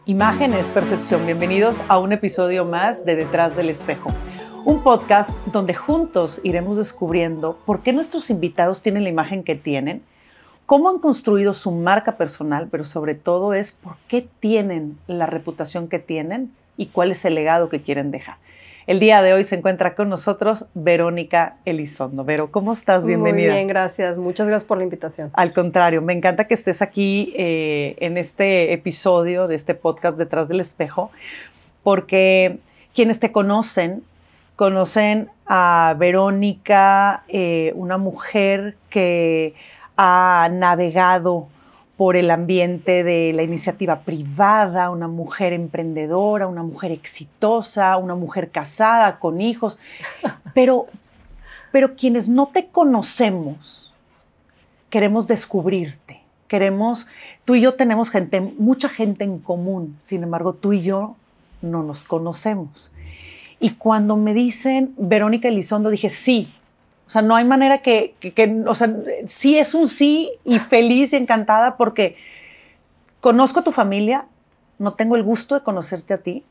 Imagen es percepción. Bienvenidos a un episodio más de Detrás del Espejo. Un podcast donde juntos iremos descubriendo por qué nuestros invitados tienen la imagen que tienen, cómo han construido su marca personal, pero sobre todo es por qué tienen la reputación que tienen y cuál es el legado que quieren dejar. El día de hoy se encuentra con nosotros Verónica Elizondo. Vero, ¿cómo estás? Bienvenida. Muy bien, gracias. Muchas gracias por la invitación. Al contrario, me encanta que estés aquí en este episodio de este podcast Detrás del Espejo, porque quienes te conocen a Verónica, una mujer que ha navegado por el ambiente de la iniciativa privada, una mujer emprendedora, una mujer exitosa, una mujer casada, con hijos. Pero quienes no te conocemos, queremos descubrirte. Tú y yo tenemos mucha gente en común, sin embargo, tú y yo no nos conocemos. Y cuando me dicen Verónica Elizondo, dije sí. O sea, no hay manera o sea, sí es un sí y feliz y encantada porque conozco a tu familia, no tengo el gusto de conocerte a ti,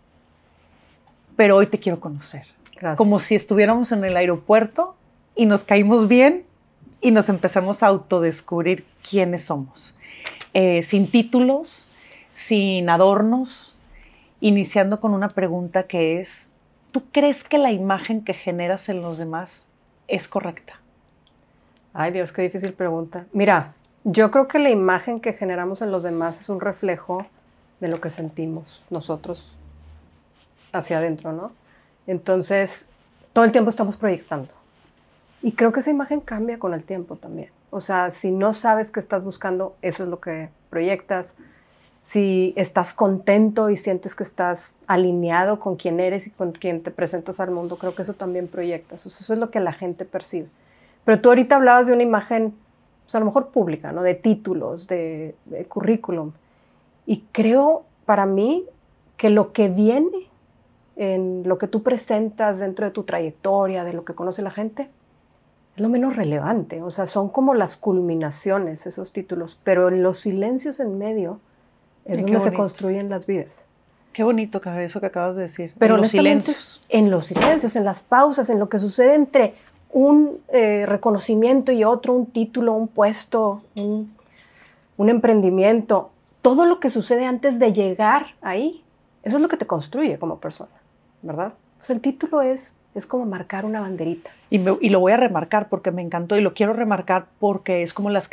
pero hoy te quiero conocer. Gracias. Como si estuviéramos en el aeropuerto y nos caímos bien y nos empezamos a autodescubrir quiénes somos. Sin títulos, sin adornos, iniciando con una pregunta que es, ¿tú crees que la imagen que generas en los demás es correcta? Ay, Dios, qué difícil pregunta. Mira, yo creo que la imagen que generamos en los demás es un reflejo de lo que sentimos nosotros hacia adentro, ¿no? Entonces, todo el tiempo estamos proyectando. Y creo que esa imagen cambia con el tiempo también. O sea, si no sabes qué estás buscando, eso es lo que proyectas. Si estás contento y sientes que estás alineado con quién eres y con quién te presentas al mundo, creo que eso también proyectas. O sea, eso es lo que la gente percibe. Pero tú ahorita hablabas de una imagen, o sea, a lo mejor pública, ¿no? De títulos, de currículum. Y creo, para mí, que lo que viene en lo que tú presentas dentro de tu trayectoria, de lo que conoce la gente, es lo menos relevante. O sea, son como las culminaciones, esos títulos. Pero en los silencios en medio es donde se construyen las vidas. Qué bonito eso que acabas de decir. Pero en los silencios. En los silencios, en las pausas, en lo que sucede entre un reconocimiento y otro, un título, un puesto, un emprendimiento. Todo lo que sucede antes de llegar ahí, eso es lo que te construye como persona, ¿verdad? Pues el título es como marcar una banderita. Y lo voy a remarcar porque me encantó y lo quiero remarcar porque es como las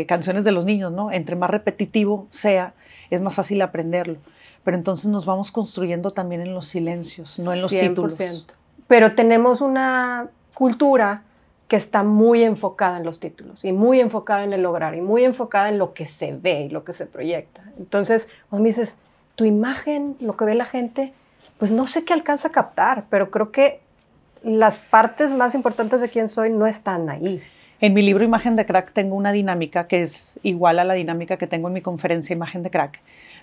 canciones de los niños, ¿no? Entre más repetitivo sea, es más fácil aprenderlo. Pero entonces nos vamos construyendo también en los silencios, no en los 100%. Títulos. Pero tenemos una cultura que está muy enfocada en los títulos y muy enfocada en el lograr y muy enfocada en lo que se ve y lo que se proyecta. Entonces, cuando me dices, tu imagen, lo que ve la gente, pues no sé qué alcanza a captar, pero creo que las partes más importantes de quién soy no están ahí. En mi libro Imagen de Crack tengo una dinámica que es igual a la dinámica que tengo en mi conferencia Imagen de Crack,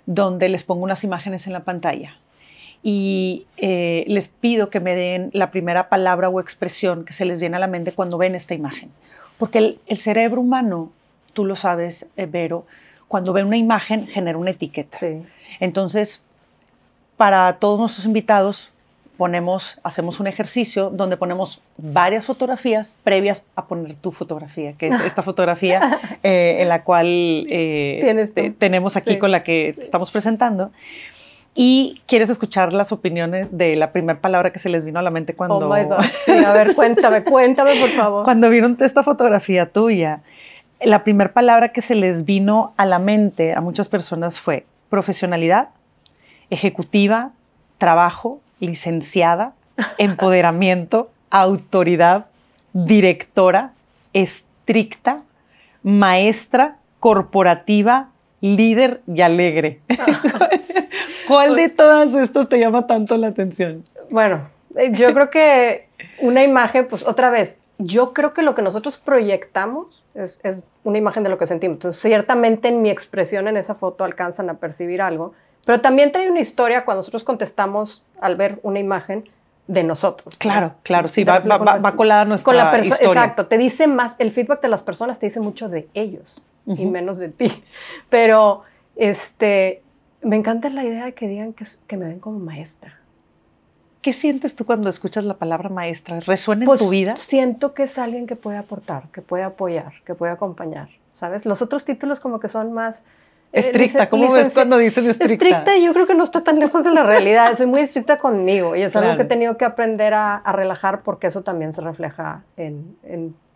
donde les pongo unas imágenes en la pantalla y les pido que me den la primera palabra o expresión que se les viene a la mente cuando ven esta imagen. Porque el cerebro humano, tú lo sabes, Vero, cuando ve una imagen genera una etiqueta. Sí. Entonces, para todos nuestros invitados, hacemos un ejercicio donde ponemos varias fotografías previas a poner tu fotografía, que es esta fotografía en la cual tenemos aquí, sí, con la que estamos presentando. Y quieres escuchar las opiniones de la primera palabra que se les vino a la mente cuando... Oh my God, sí, a ver, cuéntame por favor. Cuando vieron esta fotografía tuya, la primera palabra que se les vino a la mente a muchas personas fue profesionalidad, ejecutiva, trabajo, licenciada, empoderamiento, autoridad, directora, estricta, maestra, corporativa, líder y alegre. ¿Cuál de todas estas te llama tanto la atención? Bueno, yo creo que una imagen, pues otra vez, yo creo que lo que nosotros proyectamos es una imagen de lo que sentimos. Entonces, ciertamente en mi expresión en esa foto alcanzan a percibir algo, pero también trae una historia cuando nosotros contestamos al ver una imagen de nosotros. Claro, claro, sí, va colada nuestra historia. Exacto, te dice más, el feedback de las personas te dice mucho de ellos y menos de ti. Pero Me encanta la idea de que digan que me ven como maestra. ¿Qué sientes tú cuando escuchas la palabra maestra? ¿Resuena Pues en tu vida? siento que es alguien que puede aportar, que puede apoyar, que puede acompañar, ¿sabes? Los otros títulos como que son más... Estricta, ¿cómo ves cuando dicen estricta? Estricta, yo creo que no está tan lejos de la realidad. Soy muy estricta conmigo y es algo Claro. que he tenido que aprender a relajar porque eso también se refleja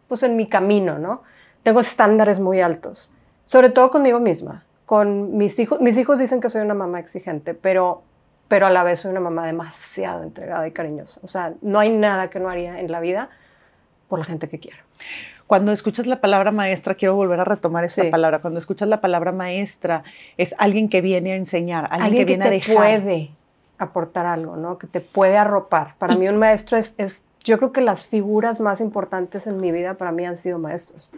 pues en mi camino, ¿no? Tengo estándares muy altos, sobre todo conmigo misma. Con mis hijos dicen que soy una mamá exigente, pero a la vez soy una mamá demasiado entregada y cariñosa. O sea, no hay nada que no haría en la vida por la gente que quiero. Cuando escuchas la palabra maestra, quiero volver a retomar esta palabra. Cuando escuchas la palabra maestra, es alguien que viene a enseñar, alguien que viene a dejar. Alguien que te puede aportar algo, ¿no? Que te puede arropar. Para mí un maestro yo creo que las figuras más importantes en mi vida para mí han sido maestros.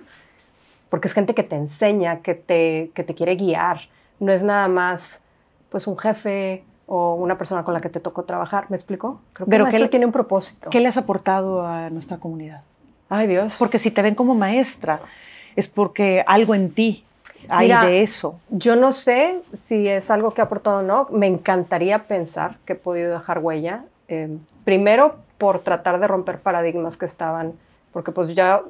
Porque es gente que te enseña, que te quiere guiar. No es nada más pues un jefe o una persona con la que te tocó trabajar. ¿Me explico? Creo que el maestro tiene un propósito. ¿Qué le has aportado a nuestra comunidad? Ay, Dios. Porque si te ven como maestra, es porque algo en ti hay de eso. Yo no sé si es algo que ha aportado o no. Me encantaría pensar que he podido dejar huella. Primero, por tratar de romper paradigmas que estaban, porque pues ya,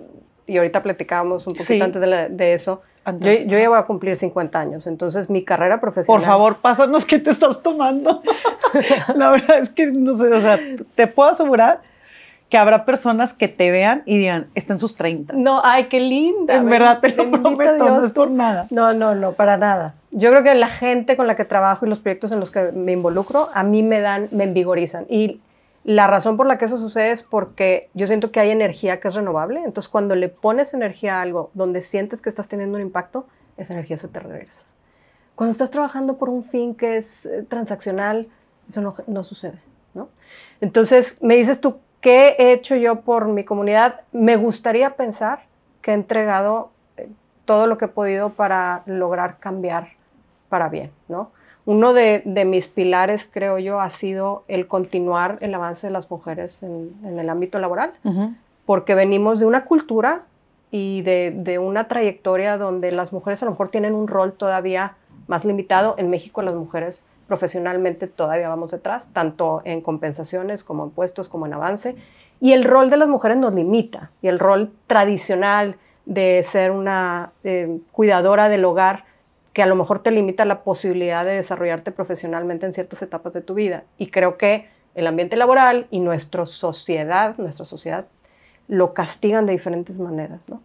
y ahorita platicábamos un poquito antes de eso, yo ya voy a cumplir 50 años, entonces mi carrera profesional... Por favor, pásanos qué te estás tomando. La verdad es que, no sé, o sea, te puedo asegurar que habrá personas que te vean y digan, está en sus 30. No, ay, qué linda. En verdad, te lo prometo, no es por nada. No, para nada. Yo creo que la gente con la que trabajo y los proyectos en los que me involucro, a mí me envigorizan. Y la razón por la que eso sucede es porque yo siento que hay energía que es renovable. Entonces, cuando le pones energía a algo donde sientes que estás teniendo un impacto, esa energía se te regresa. Cuando estás trabajando por un fin que es transaccional, eso no sucede, ¿no? Entonces, me dices tú, ¿qué he hecho yo por mi comunidad? Me gustaría pensar que he entregado todo lo que he podido para lograr cambiar para bien, ¿no? Uno de mis pilares, creo yo, ha sido el continuar el avance de las mujeres en el ámbito laboral, porque venimos de una cultura y de una trayectoria donde las mujeres a lo mejor tienen un rol todavía más limitado. En México las mujeres profesionalmente todavía vamos detrás, tanto en compensaciones como en puestos, como en avance. Y el rol de las mujeres nos limita. Y el rol tradicional de ser una cuidadora del hogar, que a lo mejor te limita la posibilidad de desarrollarte profesionalmente en ciertas etapas de tu vida. Y creo que el ambiente laboral y nuestra sociedad lo castigan de diferentes maneras, ¿no?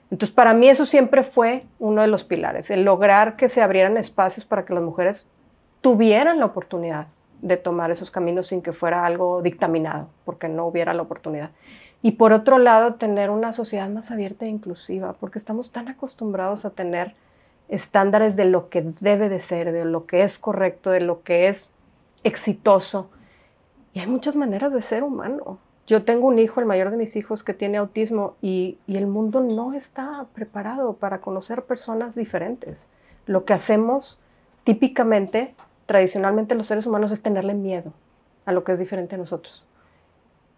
Entonces, para mí eso siempre fue uno de los pilares, el lograr que se abrieran espacios para que las mujeres tuvieran la oportunidad de tomar esos caminos sin que fuera algo dictaminado, porque no hubiera la oportunidad. Y por otro lado, tener una sociedad más abierta e inclusiva, porque estamos tan acostumbrados a tener estándares de lo que debe de ser, de lo que es correcto, de lo que es exitoso. Y hay muchas maneras de ser humano. Yo tengo un hijo, el mayor de mis hijos, que tiene autismo y el mundo no está preparado para conocer personas diferentes. Lo que hacemos típicamente, tradicionalmente los seres humanos, es tenerle miedo a lo que es diferente a nosotros.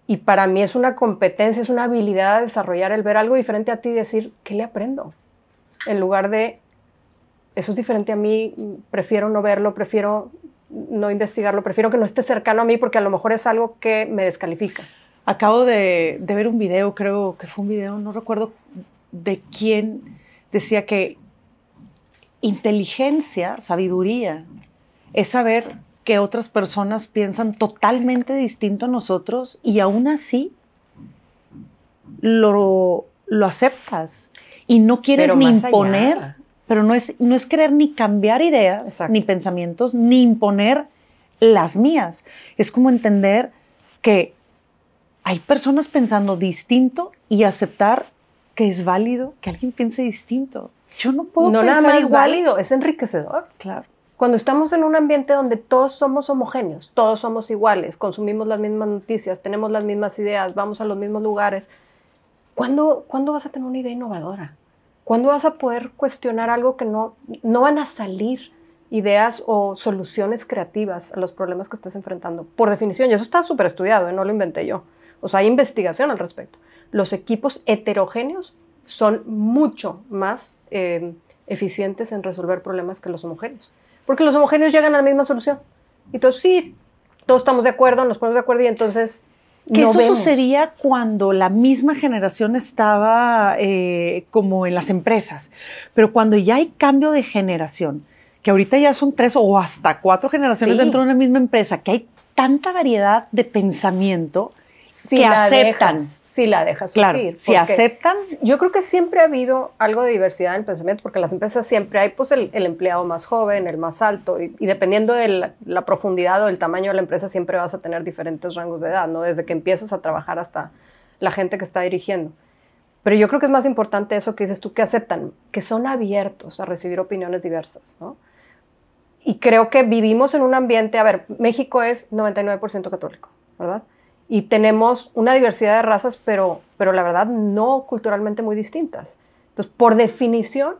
Y para mí es una competencia, es una habilidad a desarrollar el ver algo diferente a ti y decir, ¿qué le aprendo? En lugar de, eso es diferente a mí, prefiero no verlo, prefiero no investigarlo, prefiero que no esté cercano a mí porque a lo mejor es algo que me descalifica. Acabo de ver un video, creo que fue un video, no recuerdo de quién, decía que inteligencia, sabiduría, es saber que otras personas piensan totalmente distinto a nosotros y aún así lo aceptas y no quieres ni imponer, allá. Pero no es querer ni cambiar ideas, exacto, ni pensamientos, ni imponer las mías. Es como entender que hay personas pensando distinto y aceptar que es válido que alguien piense distinto. Yo no puedo pensar igual. No nada más válido, es enriquecedor. Claro. Cuando estamos en un ambiente donde todos somos homogéneos, todos somos iguales, consumimos las mismas noticias, tenemos las mismas ideas, vamos a los mismos lugares, ¿cuándo vas a tener una idea innovadora? ¿Cuándo vas a poder cuestionar algo que no van a salir ideas o soluciones creativas a los problemas que estás enfrentando? Por definición, y eso está súper estudiado, no lo inventé yo. O sea, hay investigación al respecto. Los equipos heterogéneos son mucho más eficientes en resolver problemas que los homogéneos. Porque los homogéneos llegan a la misma solución. Entonces, sí, todos estamos de acuerdo, nos ponemos de acuerdo y entonces que no eso vemos. sucedía cuando la misma generación estaba como en las empresas. Pero cuando ya hay cambio de generación, que ahorita ya son 3 o hasta 4 generaciones dentro de una misma empresa, que hay tanta variedad de pensamiento que aceptan. Si la dejas claro, surgir. Si aceptan. Yo creo que siempre ha habido algo de diversidad en el pensamiento, porque en las empresas siempre hay pues, el empleado más joven, el más alto, y dependiendo de la profundidad o el tamaño de la empresa, siempre vas a tener diferentes rangos de edad, ¿no? Desde que empiezas a trabajar hasta la gente que está dirigiendo. Pero yo creo que es más importante eso que dices tú, que aceptan, que son abiertos a recibir opiniones diversas, ¿no? Y creo que vivimos en un ambiente, a ver, México es 99% católico, ¿verdad? Y tenemos una diversidad de razas, pero la verdad no culturalmente muy distintas. Entonces, por definición,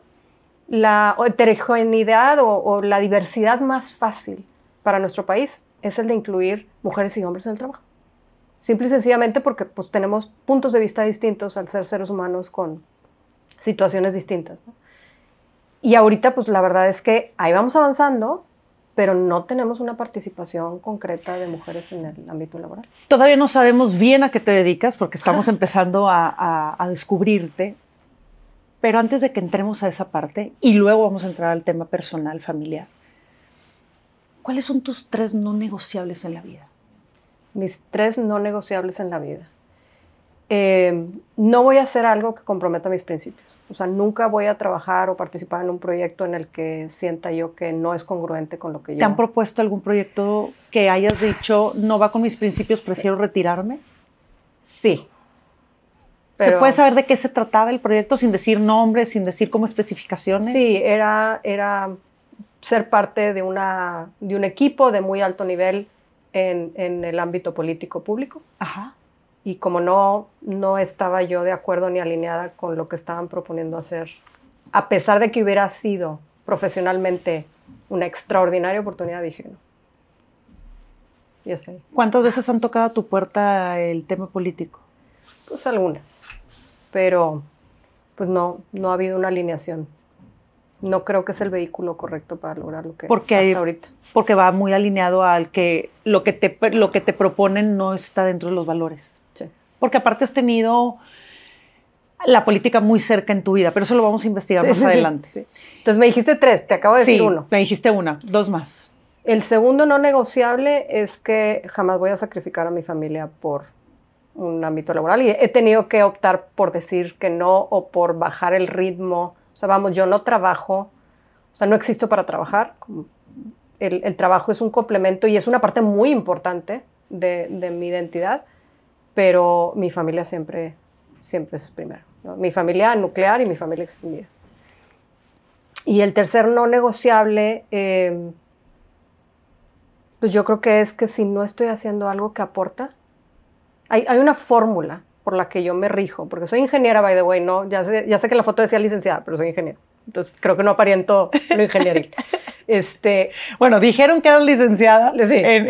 la heterogeneidad o la diversidad más fácil para nuestro país es el de incluir mujeres y hombres en el trabajo. Simple y sencillamente porque pues, tenemos puntos de vista distintos al ser seres humanos con situaciones distintas, ¿no? Y ahorita, pues la verdad es que ahí vamos avanzando, pero no tenemos una participación concreta de mujeres en el ámbito laboral. Todavía no sabemos bien a qué te dedicas porque estamos empezando a descubrirte, pero antes de que entremos a esa parte y luego vamos a entrar al tema personal, familiar, ¿cuáles son tus 3 no negociables en la vida? Mis 3 no negociables en la vida. No voy a hacer algo que comprometa mis principios. O sea, nunca voy a trabajar o participar en un proyecto en el que sienta yo que no es congruente con lo que yo... ¿Te han propuesto algún proyecto que hayas dicho, no va con mis principios, prefiero retirarme? Sí. ¿Se puede saber de qué se trataba el proyecto sin decir nombres, sin decir como especificaciones? Sí, era ser parte de un equipo de muy alto nivel en el ámbito político público. Ajá. Y como no estaba yo de acuerdo ni alineada con lo que estaban proponiendo hacer, a pesar de que hubiera sido profesionalmente una extraordinaria oportunidad, dije no. Ya sé. ¿Cuántas veces han tocado a tu puerta el tema político? Pues algunas, pero pues no ha habido una alineación. No creo que es el vehículo correcto para lograr lo que hasta ahorita. Porque va muy alineado al que lo que te proponen no está dentro de los valores. Sí. Porque aparte has tenido la política muy cerca en tu vida, pero eso lo vamos a investigar más adelante. Sí. Entonces me dijiste 3, te acabo de decir 1. Me dijiste 1, 2 más. El segundo no negociable es que jamás voy a sacrificar a mi familia por un ámbito laboral y he tenido que optar por decir que no o por bajar el ritmo. O sea, vamos, yo no trabajo, o sea, no existo para trabajar. El trabajo es un complemento y es una parte muy importante de mi identidad, pero mi familia siempre es primero, ¿no? Mi familia nuclear y mi familia extendida. Y el tercer no negociable, pues yo creo que es que si no estoy haciendo algo que aporta, hay una fórmula por la que yo me rijo, porque soy ingeniera, by the way, ¿no? Ya sé que la foto decía licenciada, pero soy ingeniera. Entonces, creo que no aparento lo ingenieril. Bueno, dijeron que eras licenciada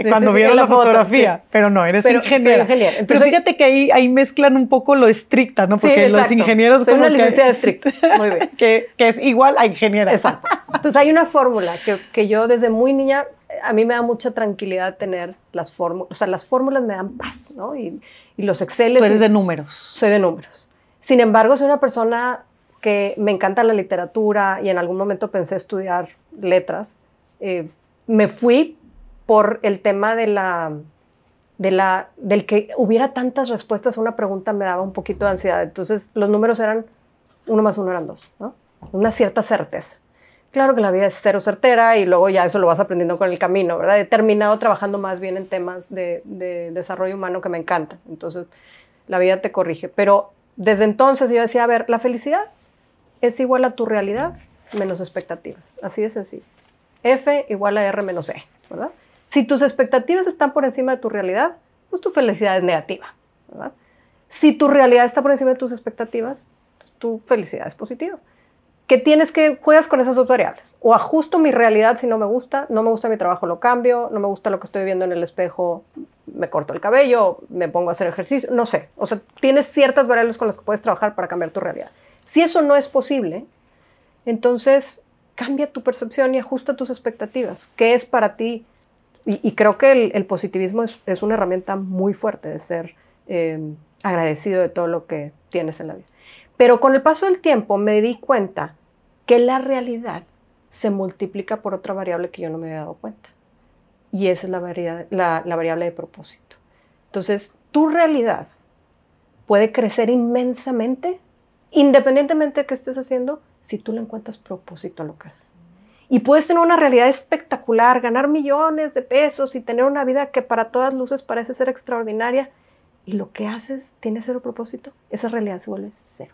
cuando vieron la fotografía, sí. Pero no, eres ingeniera. Entonces, pero fíjate que ahí mezclan un poco lo estricta, ¿no? Porque los ingenieros... Soy una licenciada estricta, muy bien. que es igual a ingeniera. Exacto. Entonces, hay una fórmula que yo desde muy niña, a mí me da mucha tranquilidad tener las fórmulas. O sea, las fórmulas me dan paz, ¿no? Y los Exceles... Tú eres de números. Soy de números. Sin embargo, soy una persona que me encanta la literatura y en algún momento pensé estudiar letras. Me fui por el tema del que hubiera tantas respuestas a una pregunta, me daba un poquito de ansiedad. Entonces, los números eran 1 más 1 eran 2, ¿no? Una cierta certeza. Claro que la vida es cero certera y luego ya eso lo vas aprendiendo con el camino, ¿verdad? He terminado trabajando más bien en temas de desarrollo humano que me encantan. Entonces, la vida te corrige. Pero desde entonces yo decía, a ver, la felicidad es igual a tu realidad menos expectativas. Así de sencillo. F igual a R menos E, ¿verdad? Si tus expectativas están por encima de tu realidad, pues tu felicidad es negativa, ¿verdad? Si tu realidad está por encima de tus expectativas, pues tu felicidad es positiva. ¿Qué tienes que juegas con esas 2 variables? O ajusto mi realidad si no me gusta mi trabajo, lo cambio, no me gusta lo que estoy viendo en el espejo, me corto el cabello, me pongo a hacer ejercicio, no sé. O sea, tienes ciertas variables con las que puedes trabajar para cambiar tu realidad. Si eso no es posible, entonces cambia tu percepción y ajusta tus expectativas. ¿Qué es para ti? Y creo que el positivismo es una herramienta muy fuerte de ser agradecido de todo lo que tienes en la vida. Pero con el paso del tiempo me di cuenta que la realidad se multiplica por otra variable que yo no me había dado cuenta. Y esa es la variable de propósito. Entonces, tu realidad puede crecer inmensamente, independientemente de qué estés haciendo, si tú le encuentras propósito a lo que haces. Y puedes tener una realidad espectacular, ganar millones de pesos y tener una vida que para todas luces parece ser extraordinaria. Y lo que haces tiene cero propósito, esa realidad se vuelve cero.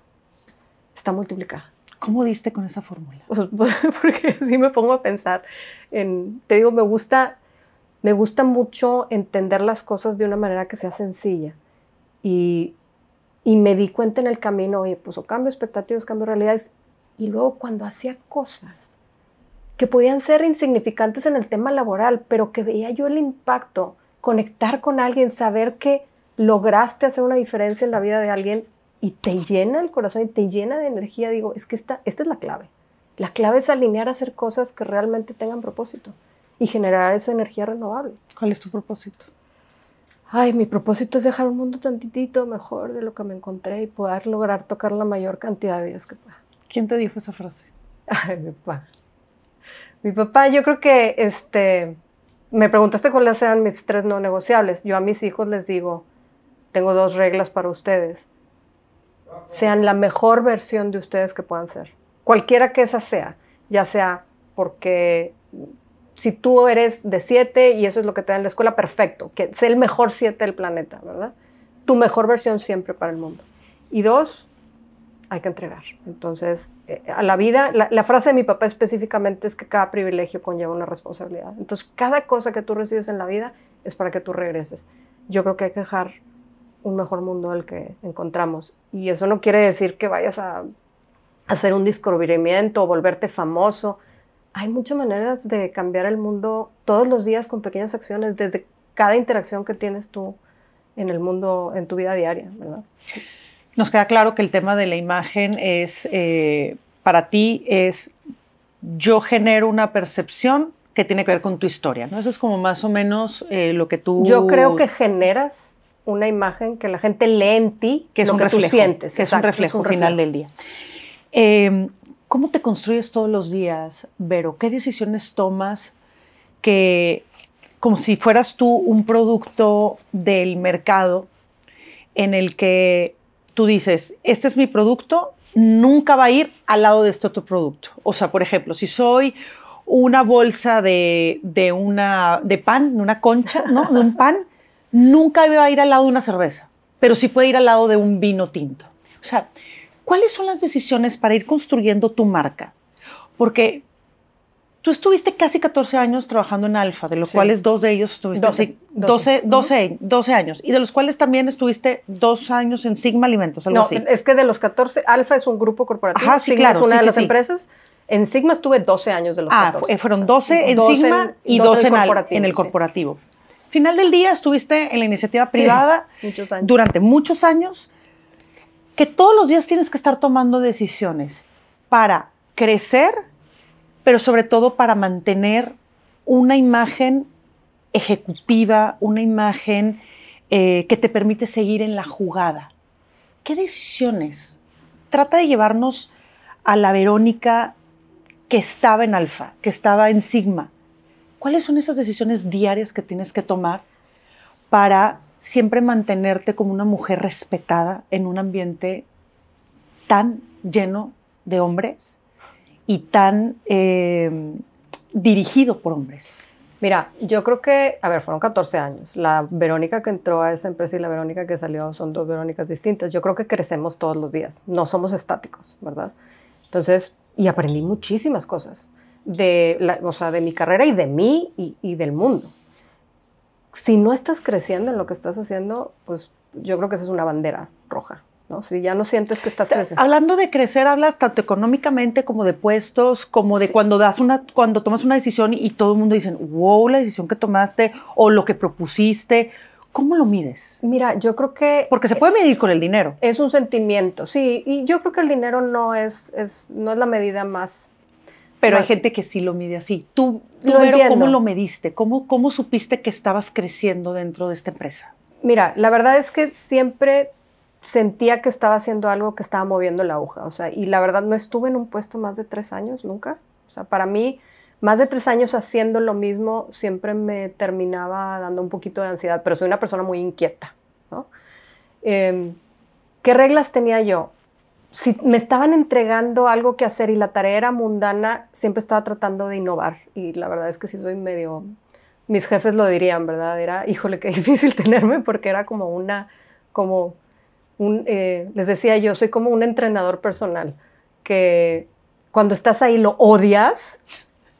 Está multiplicada. ¿Cómo diste con esa fórmula? Porque sí me pongo a pensar te digo, me gusta mucho entender las cosas de una manera que sea sencilla. Y me di cuenta en el camino, oye, pues o cambio expectativas, cambio realidades. Y luego cuando hacía cosas que podían ser insignificantes en el tema laboral, pero que veía yo el impacto, conectar con alguien, saber que lograste hacer una diferencia en la vida de alguien y te llena el corazón y te llena de energía, digo, es que esta es la clave. La clave es alinear a hacer cosas que realmente tengan propósito y generar esa energía renovable. ¿Cuál es tu propósito? Ay, mi propósito es dejar un mundo tantitito mejor de lo que me encontré y poder lograr tocar la mayor cantidad de vidas que pueda. ¿Quién te dijo esa frase? Ay, mi papá. Mi papá, yo creo que me preguntaste cuáles eran mis 3 no negociables. Yo a mis hijos les digo, tengo 2 reglas para ustedes. Sean la mejor versión de ustedes que puedan ser. Cualquiera que esa sea, ya sea porque si tú eres de 7 y eso es lo que te da en la escuela, perfecto, que sé el mejor 7 del planeta, ¿verdad? Tu mejor versión siempre para el mundo. Y 2, hay que entregar. Entonces, a la vida, la frase de mi papá específicamente es que cada privilegio conlleva una responsabilidad. Entonces, cada cosa que tú recibes en la vida es para que tú regreses. Yo creo que hay que dejar un mejor mundo del que encontramos. Y eso no quiere decir que vayas a hacer un descubrimiento o volverte famoso. Hay muchas maneras de cambiar el mundo todos los días con pequeñas acciones, desde cada interacción que tienes tú en el mundo, en tu vida diaria, ¿verdad? Nos queda claro que el tema de la imagen es, para ti, es yo genero una percepción que tiene que ver con tu historia, ¿no? Eso es como más o menos lo que tú... Yo creo que generas una imagen que la gente lee en ti, que es lo un que reflejo, tú sientes. que Exacto, es un reflejo final del día. ¿Cómo te construyes todos los días, Vero? ¿Qué decisiones tomas que, como si fueras tú un producto del mercado en el que tú dices, este es mi producto, nunca va a ir al lado de este otro producto? O sea, por ejemplo, si soy una bolsa de pan, de una concha, ¿no? De un pan, nunca va a ir al lado de una cerveza, pero sí puede ir al lado de un vino tinto. O sea, ¿cuáles son las decisiones para ir construyendo tu marca? Porque tú estuviste casi 14 años trabajando en Alfa, de los cuales 2 de ellos estuviste 12 años, y de los cuales también estuviste 2 años en Sigma Alimentos, algo así. Es que de los 14, Alfa es un grupo corporativo, Ajá, sí, Sigma claro, es una de las empresas. En Sigma estuve 12 años de los 14. Fueron 12 en Sigma y 12 en el corporativo. Final del día estuviste en la iniciativa privada durante muchos años, que todos los días tienes que estar tomando decisiones para crecer, pero sobre todo para mantener una imagen ejecutiva, una imagen que te permite seguir en la jugada. ¿Qué decisiones? Trata de llevarnos a la Verónica que estaba en Alfa, que estaba en Sigma. ¿Cuáles son esas decisiones diarias que tienes que tomar para siempre mantenerte como una mujer respetada en un ambiente tan lleno de hombres y tan dirigido por hombres? Mira, yo creo que, fueron 14 años. La Verónica que entró a esa empresa y la Verónica que salió son 2 Verónicas distintas. Yo creo que crecemos todos los días, no somos estáticos, ¿verdad? Entonces, y aprendí muchísimas cosas de mi carrera y de mí y del mundo. Si no estás creciendo en lo que estás haciendo, pues yo creo que esa es una bandera roja, ¿no? Si ya no sientes que estás creciendo. Hablando de crecer, hablas tanto económicamente como de puestos, como de cuando tomas una decisión y todo el mundo dice, wow, la decisión que tomaste o lo que propusiste. ¿Cómo lo mides? Mira, yo creo que... Porque se puede medir con el dinero. Es un sentimiento, sí. Y yo creo que el dinero no es la medida más Pero hay Bueno, gente que sí lo mide así. Tú lo Vero, ¿cómo entiendo. lo mediste? ¿Cómo supiste que estabas creciendo dentro de esta empresa? Mira, la verdad es que siempre sentía que estaba haciendo algo que estaba moviendo la aguja. O sea, y la verdad no estuve en un puesto más de 3 años, nunca. O sea, para mí, más de 3 años haciendo lo mismo siempre me terminaba dando un poquito de ansiedad, pero soy una persona muy inquieta, ¿no? ¿Qué reglas tenía yo? Si me estaban entregando algo que hacer y la tarea era mundana, siempre estaba tratando de innovar. Y la verdad es que sí soy medio... Mis jefes lo dirían, ¿verdad? Era, híjole, qué difícil tenerme porque era como les decía yo, soy como un entrenador personal que cuando estás ahí lo odias,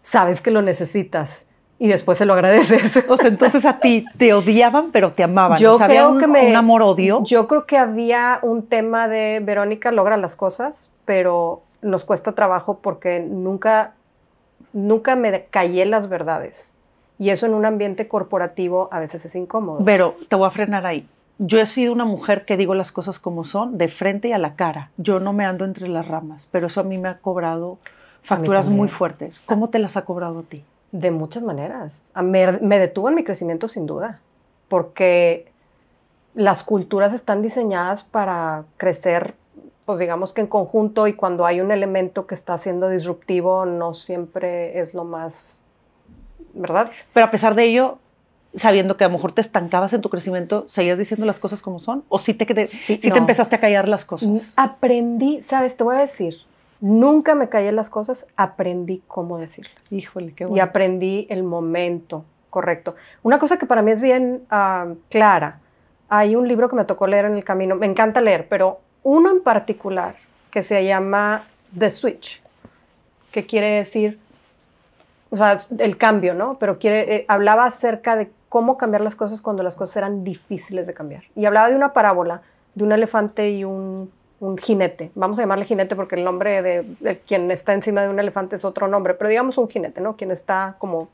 sabes que lo necesitas y después se lo agradeces. O sea, entonces a ti te odiaban, pero te amaban. Yo O sea, había creo que un amor-odio. yo creo que había un tema de Verónica logra las cosas, pero nos cuesta trabajo porque nunca me callé las verdades. Y eso en un ambiente corporativo a veces es incómodo. Pero te voy a frenar ahí. Yo he sido una mujer que digo las cosas como son, de frente y a la cara. Yo no me ando entre las ramas, pero eso a mí me ha cobrado facturas también. muy fuertes. ¿Cómo te las ha cobrado a ti? De muchas maneras. Me detuvo en mi crecimiento sin duda, porque las culturas están diseñadas para crecer, pues digamos que en conjunto, y cuando hay un elemento que está siendo disruptivo, no siempre es lo más, ¿verdad? Pero a pesar de ello, sabiendo que a lo mejor te estancabas en tu crecimiento, ¿seguías diciendo las cosas como son? ¿O sí Sí, te no. empezaste a callar las cosas? Aprendí, ¿sabes? Te voy a decir, nunca me callé las cosas, aprendí cómo decirlas. Híjole, qué Y bueno. aprendí el momento correcto. Una cosa que para mí es bien clara, hay un libro que me tocó leer en el camino, me encanta leer, pero uno en particular que se llama The Switch, que quiere decir, o sea, el cambio, ¿no? Pero hablaba acerca de cómo cambiar las cosas cuando las cosas eran difíciles de cambiar. Y hablaba de una parábola de un elefante y un jinete. Vamos a llamarle jinete porque el nombre de quien está encima de un elefante es otro nombre, pero digamos un jinete, ¿no? Quien está como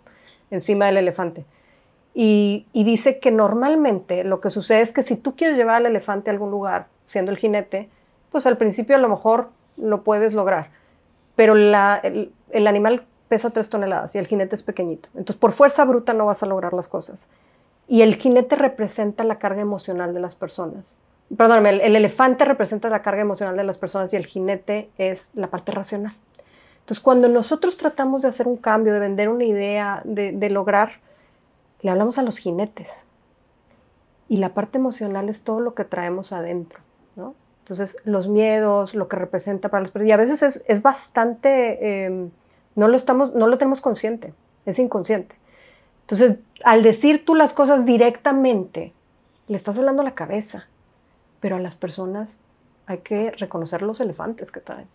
encima del elefante. Y dice que normalmente lo que sucede es que si tú quieres llevar al elefante a algún lugar, siendo el jinete, pues al principio a lo mejor lo puedes lograr, pero el animal pesa 3 toneladas y el jinete es pequeñito. Entonces, por fuerza bruta no vas a lograr las cosas. Y el jinete representa la carga emocional de las personas. Perdóname, el elefante representa la carga emocional de las personas y el jinete es la parte racional. Entonces, cuando nosotros tratamos de hacer un cambio, de vender una idea, de lograr, le hablamos a los jinetes. Y la parte emocional es todo lo que traemos adentro, ¿no? Entonces, los miedos, lo que representa para las personas. Y a veces es bastante... no lo tenemos consciente, es inconsciente. Entonces, al decir tú las cosas directamente, le estás hablando a la cabeza, pero a las personas hay que reconocer los elefantes que traen.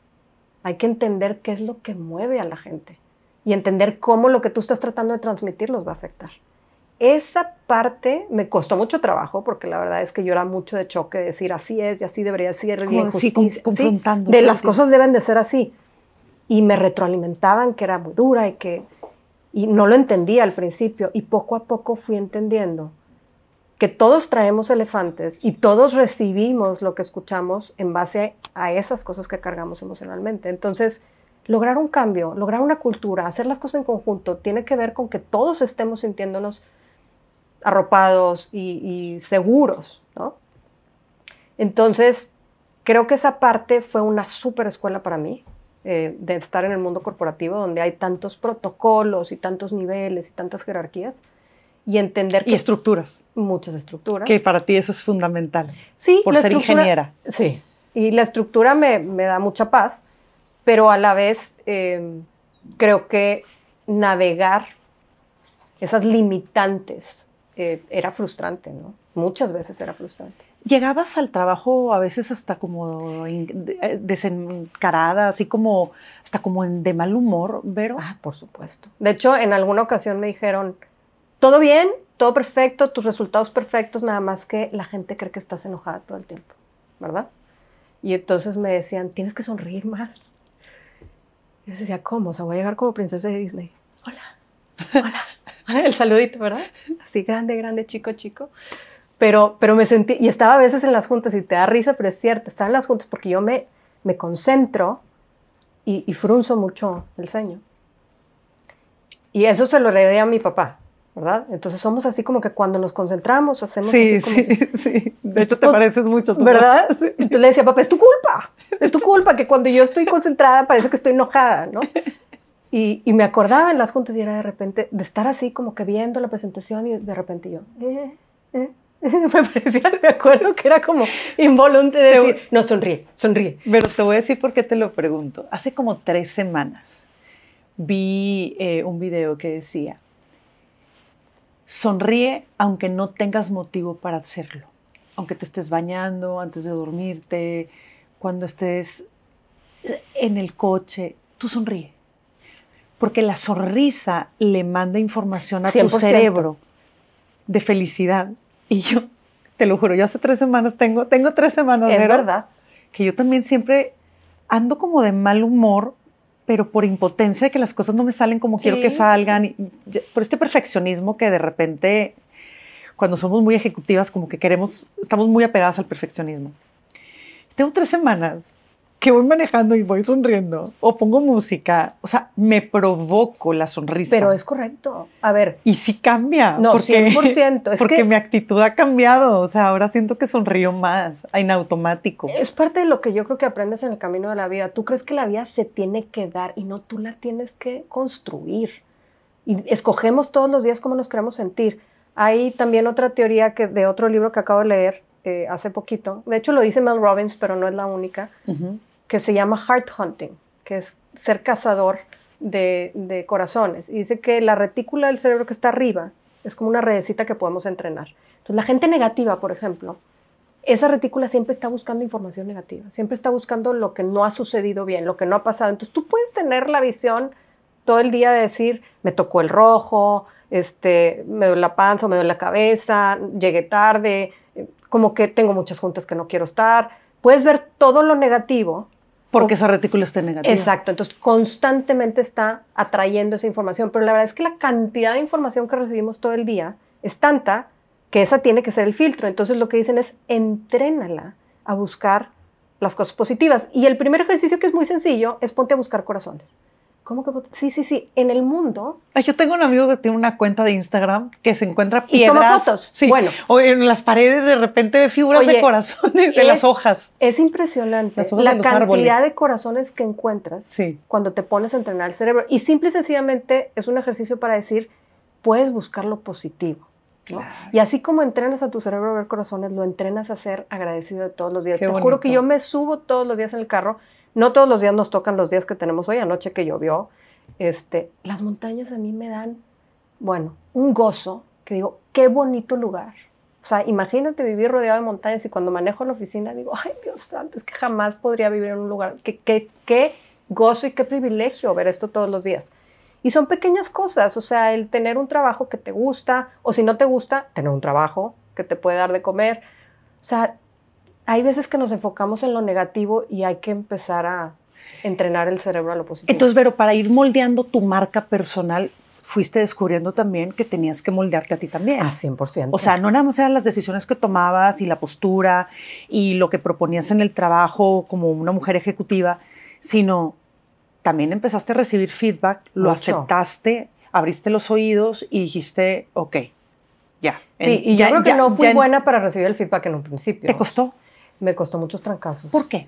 Hay que entender qué es lo que mueve a la gente y entender cómo lo que tú estás tratando de transmitir los va a afectar. Esa parte me costó mucho trabajo porque la verdad es que yo era mucho de choque, de decir así es y así debería ser. Como sí, confrontando. De las cosas deben de ser así. Y me retroalimentaban que era muy dura y no lo entendía al principio. Y poco a poco fui entendiendo que todos traemos elefantes y todos recibimos lo que escuchamos en base a esas cosas que cargamos emocionalmente. Entonces, lograr un cambio, lograr una cultura, hacer las cosas en conjunto, tiene que ver con que todos estemos sintiéndonos arropados y seguros, ¿no? Entonces, creo que esa parte fue una súper escuela para mí. De estar en el mundo corporativo donde hay tantos protocolos y tantos niveles y tantas jerarquías y entender que... Y estructuras. Muchas estructuras. Que para ti eso es fundamental. Sí. Por ser ingeniera. Sí. Y la estructura me da mucha paz, pero a la vez creo que navegar esas limitantes era frustrante, ¿no? Muchas veces era frustrante. ¿Llegabas al trabajo a veces hasta como desencarada, así como hasta como de mal humor, Vero? Ah, por supuesto. De hecho, en alguna ocasión me dijeron, todo bien, todo perfecto, tus resultados perfectos, nada más que la gente cree que estás enojada todo el tiempo, ¿verdad? Y entonces me decían, tienes que sonreír más. Y yo decía, ¿cómo? O sea, voy a llegar como princesa de Disney. Hola, hola. El saludito, ¿verdad? Así grande, grande, chico, chico. Pero me sentí, y estaba a veces en las juntas, y te da risa, pero es cierto, estaba en las juntas porque yo me concentro y frunzo mucho el ceño. Y eso se lo heredé a mi papá, ¿verdad? Entonces somos así como que cuando nos concentramos hacemos Sí, así como sí, si, sí. De hecho, te pareces mucho. Tu ¿verdad? papá. Sí. Entonces le decía, papá, es tu culpa, que cuando yo estoy concentrada parece que estoy enojada, ¿no? Y me acordaba en las juntas y era de repente de estar así como que viendo la presentación y de repente yo, me acuerdo que era como involuntario decir, no, sonríe, sonríe. Pero te voy a decir por qué te lo pregunto. Hace como 3 semanas vi un video que decía, sonríe aunque no tengas motivo para hacerlo. Aunque te estés bañando, antes de dormirte, cuando estés en el coche, tú sonríe. Porque la sonrisa le manda información a 100%. tu cerebro de felicidad. Y yo, te lo juro, yo hace 3 semanas tengo 3 semanas, Es Vero, verdad. que yo también siempre ando como de mal humor, pero por impotencia de que las cosas no me salen como quiero que salgan, y por este perfeccionismo que de repente, cuando somos muy ejecutivas, como que estamos muy apegadas al perfeccionismo. Tengo 3 semanas que voy manejando y voy sonriendo, o pongo música, o sea, me provoco la sonrisa. Pero es correcto. A ver. Y sí cambia. No, porque, 100%. Porque mi actitud ha cambiado, o sea, ahora siento que sonrío más, en automático. Es parte de lo que yo creo que aprendes en el camino de la vida. Tú crees que la vida se tiene que dar y no, tú la tienes que construir. Y escogemos todos los días cómo nos queremos sentir. Hay también otra teoría de otro libro que acabo de leer hace poquito. De hecho, lo dice Mel Robbins, pero no es la única. Que se llama heart hunting, que es ser cazador de corazones. Y dice que la retícula del cerebro que está arriba es como una redecita que podemos entrenar. Entonces, la gente negativa, por ejemplo, esa retícula siempre está buscando información negativa, siempre está buscando lo que no ha sucedido bien, lo que no ha pasado. Entonces, tú puedes tener la visión todo el día de decir, me tocó el rojo, me duele la panza, me duele la cabeza, llegué tarde, como que tengo muchas juntas que no quiero estar. Puedes ver todo lo negativo. Porque esa retícula está negativa. Exacto, entonces constantemente está atrayendo esa información, pero la verdad es que la cantidad de información que recibimos todo el día es tanta que esa tiene que ser el filtro. Entonces lo que dicen es entrénala a buscar las cosas positivas. Y el primer ejercicio, que es muy sencillo, es ponte a buscar corazones. ¿Cómo que? Sí. En el mundo. Ay, yo tengo un amigo que tiene una cuenta de Instagram que se encuentra piedras. Y toma fotos. Sí. Bueno. O en las paredes de repente ve figuras de corazones de las hojas. Es impresionante la cantidad de corazones que encuentras cuando te pones a entrenar el cerebro. Y simple y sencillamente es un ejercicio para decir, puedes buscar lo positivo. ¿no? Claro. Y así como entrenas a tu cerebro a ver corazones, lo entrenas a ser agradecido de todos los días. Te juro que yo me subo todos los días en el carro. No todos los días nos tocan los días que tenemos hoy, anoche que llovió. Las montañas a mí me dan, bueno, un gozo, que digo, qué bonito lugar. O sea, imagínate vivir rodeado de montañas y cuando manejo la oficina digo, ay, Dios santo, es que jamás podría vivir en un lugar. Qué gozo y qué privilegio ver esto todos los días. Y son pequeñas cosas, o sea, el tener un trabajo que te gusta, o si no te gusta, tener un trabajo que te puede dar de comer. O sea, hay veces que nos enfocamos en lo negativo y hay que empezar a entrenar el cerebro a lo positivo. Entonces, Vero, para ir moldeando tu marca personal, fuiste descubriendo también que tenías que moldearte a ti también. 100%. O sea, no nada más eran las decisiones que tomabas y la postura y lo que proponías en el trabajo como una mujer ejecutiva, sino también empezaste a recibir feedback, lo aceptaste, abriste los oídos y dijiste, ok, ya. Sí, y yo creo que no fui buena para recibir el feedback en un principio. ¿Te costó? Me costó muchos trancazos. ¿Por qué?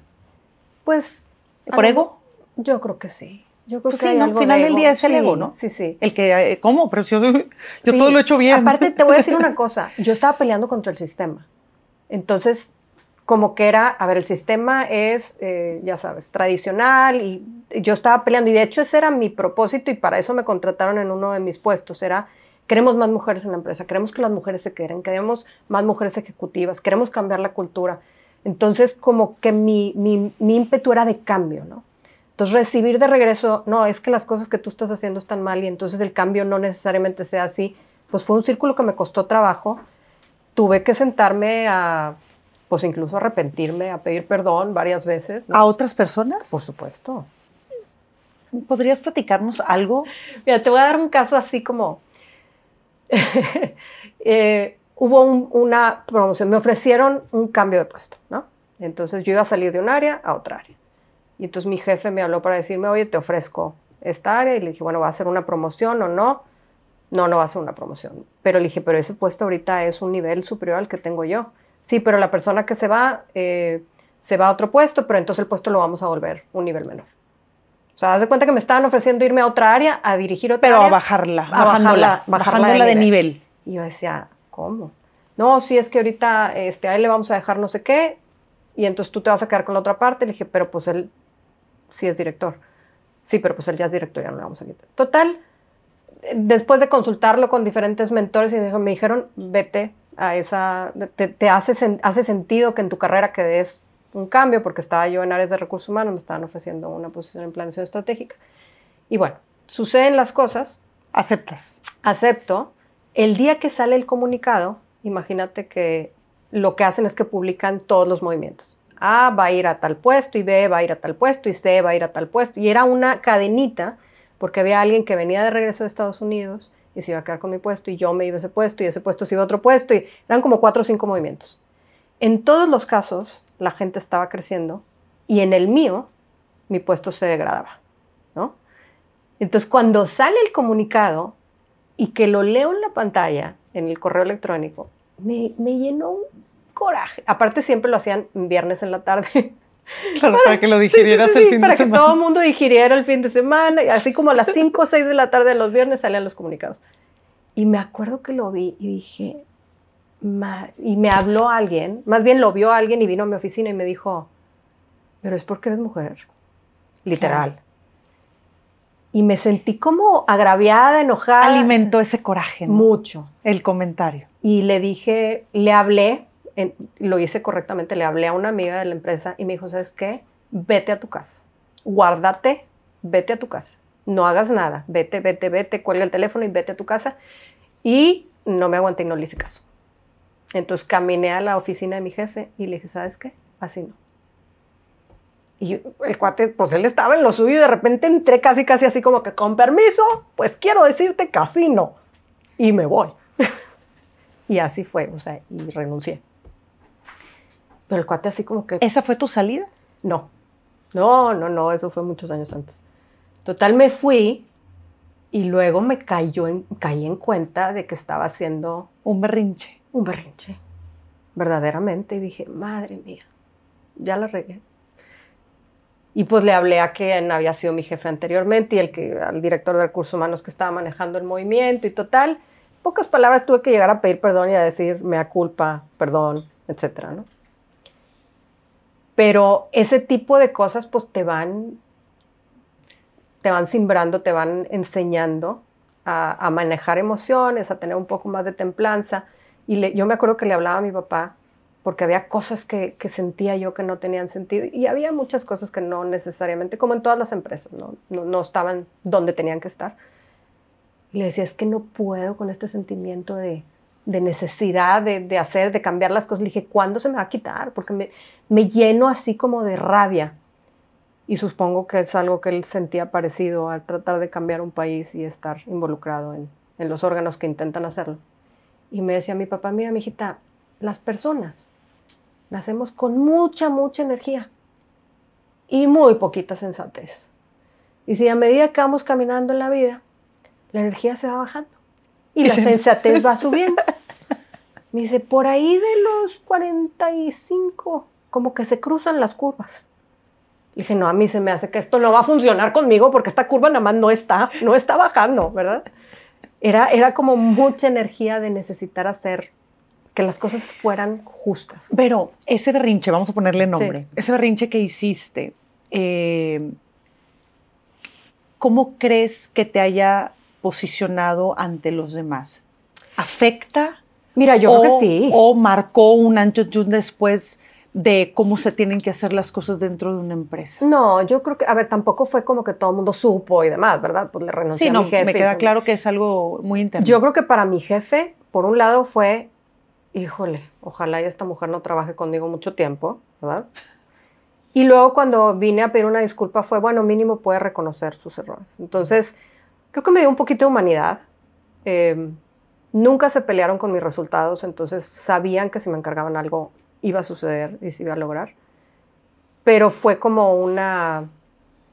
Pues... ¿Por ego? Yo creo que sí. Yo creo pues que sí, ¿no? Al final del día es el ego, ¿no? Sí. El que, ¿cómo? Pero si yo todo lo he hecho bien. Aparte, te voy a decir una cosa. Yo estaba peleando contra el sistema. Entonces, como que era, a ver, el sistema es, ya sabes, tradicional y yo estaba peleando. Y de hecho ese era mi propósito y para eso me contrataron en uno de mis puestos. Era, queremos más mujeres en la empresa, queremos que las mujeres se queden, queremos más mujeres ejecutivas, queremos cambiar la cultura. Entonces, como que mi ímpetu era de cambio, ¿no? Entonces, recibir de regreso, no, es que las cosas que tú estás haciendo están mal y entonces el cambio no necesariamente sea así, pues fue un círculo que me costó trabajo. Tuve que sentarme pues incluso arrepentirme, a pedir perdón varias veces, ¿no? ¿A otras personas? Por supuesto. ¿Podrías platicarnos algo? Mira, te voy a dar un caso así como... hubo una promoción, me ofrecieron un cambio de puesto, ¿no? Entonces yo iba a salir de un área a otra área. Y entonces mi jefe me habló para decirme, oye, te ofrezco esta área. Y le dije, bueno, ¿va a ser una promoción o no? No, no va a ser una promoción. Pero le dije, pero ese puesto ahorita es un nivel superior al que tengo yo. Sí, pero la persona que se va a otro puesto, pero entonces el puesto lo vamos a volver un nivel menor. O sea, haz de cuenta que me estaban ofreciendo irme a otra área, a dirigir otra Pero área. a bajarla, bajándola de nivel. Y yo decía, ¿cómo? No, sí, es que ahorita a él le vamos a dejar no sé qué, y entonces tú te vas a quedar con la otra parte. Le dije, pero pues él sí es director. Sí, pero pues él ya es director, ya no le vamos a quitar. Total, después de consultarlo con diferentes mentores, me dijeron, vete a esa, te hace sentido que en tu carrera que des un cambio, porque estaba yo en áreas de recursos humanos, me estaban ofreciendo una posición en planeación estratégica. Y bueno, suceden las cosas. Aceptas. Acepto. El día que sale el comunicado, imagínate que lo que hacen es que publican todos los movimientos. A va a ir a tal puesto, y B va a ir a tal puesto, y C va a ir a tal puesto. Y era una cadenita, porque había alguien que venía de regreso de Estados Unidos y se iba a quedar con mi puesto, y yo me iba a ese puesto, y ese puesto se iba a otro puesto, y eran como 4 o 5 movimientos. En todos los casos, la gente estaba creciendo, y en el mío, mi puesto se degradaba, ¿no? Entonces, cuando sale el comunicado y que lo leo en la pantalla, en el correo electrónico, me llenó un coraje. Aparte, siempre lo hacían viernes en la tarde. Claro, para que lo digirieras el fin de semana. Para que todo el mundo digiriera el fin de semana. Y así como a las 5 o 6 de la tarde de los viernes salían los comunicados. Y me acuerdo que lo vi y dije, y me habló alguien, más bien lo vio alguien y vino a mi oficina y me dijo, pero es porque eres mujer. Literal. Claro. Y me sentí como agraviada, enojada. Alimentó ese coraje, ¿no? Mucho. El comentario. Y le dije, le hablé, lo hice correctamente, le hablé a una amiga de la empresa y me dijo, ¿sabes qué? Vete a tu casa. Guárdate, vete a tu casa. No hagas nada. Vete, cuelga el teléfono y vete a tu casa. Y no me aguanté y no le hice caso. Entonces caminé a la oficina de mi jefe y le dije, ¿sabes qué? Así no. Y el cuate, pues él estaba en lo suyo y de repente entré casi así como que, con permiso, pues quiero decirte que así no. Y me voy. Y así fue, o sea, y renuncié. Pero el cuate así como que... ¿Esa fue tu salida? No, eso fue muchos años antes. Total, me fui y luego me caí en cuenta de que estaba haciendo... Un berrinche. Un berrinche, verdaderamente. Y dije, madre mía, ya la regué. Y pues le hablé a quien había sido mi jefe anteriormente y al director de recursos humanos que estaba manejando el movimiento y total. Pocas palabras, tuve que llegar a pedir perdón y a decir mea culpa, perdón, etcétera, ¿no? Pero ese tipo de cosas pues te van simbrando, te van enseñando a manejar emociones, a tener un poco más de templanza. Y yo me acuerdo que le hablaba a mi papá porque había cosas que sentía yo que no tenían sentido y había muchas cosas que no necesariamente, como en todas las empresas, no estaban donde tenían que estar. Y le decía, es que no puedo con este sentimiento de necesidad de cambiar las cosas. Le dije, ¿cuándo se me va a quitar? Porque me lleno así como de rabia. Y supongo que es algo que él sentía parecido al tratar de cambiar un país y estar involucrado en los órganos que intentan hacerlo. Y me decía mi papá, mira, mijita, las personas nacemos con mucha energía y muy poquita sensatez. Y si a medida que vamos caminando en la vida, la energía se va bajando y la sensatez va subiendo. Me dice, por ahí de los 45, como que se cruzan las curvas. Le dije, no, a mí se me hace que esto no va a funcionar conmigo porque esta curva nada más no está bajando, ¿verdad? Era como mucha energía de necesitar hacer que las cosas fueran justas. Pero ese berrinche, vamos a ponerle nombre, sí. Ese berrinche que hiciste, ¿cómo crees que te haya posicionado ante los demás? ¿Afecta? Mira, yo creo que sí. ¿O marcó un antes y un después de cómo se tienen que hacer las cosas dentro de una empresa? No, yo creo que, a ver, tampoco fue como que todo el mundo supo y demás, ¿verdad? Pues le renuncié a mi jefe. Me queda claro que es algo muy interno. Yo creo que para mi jefe, por un lado fue, híjole, ojalá esta mujer no trabaje conmigo mucho tiempo, ¿verdad? Y luego cuando vine a pedir una disculpa fue, bueno, mínimo puede reconocer sus errores. Entonces, creo que me dio un poquito de humanidad. Nunca se pelearon con mis resultados, entonces sabían que si me encargaban algo iba a suceder y se iba a lograr. Pero fue como una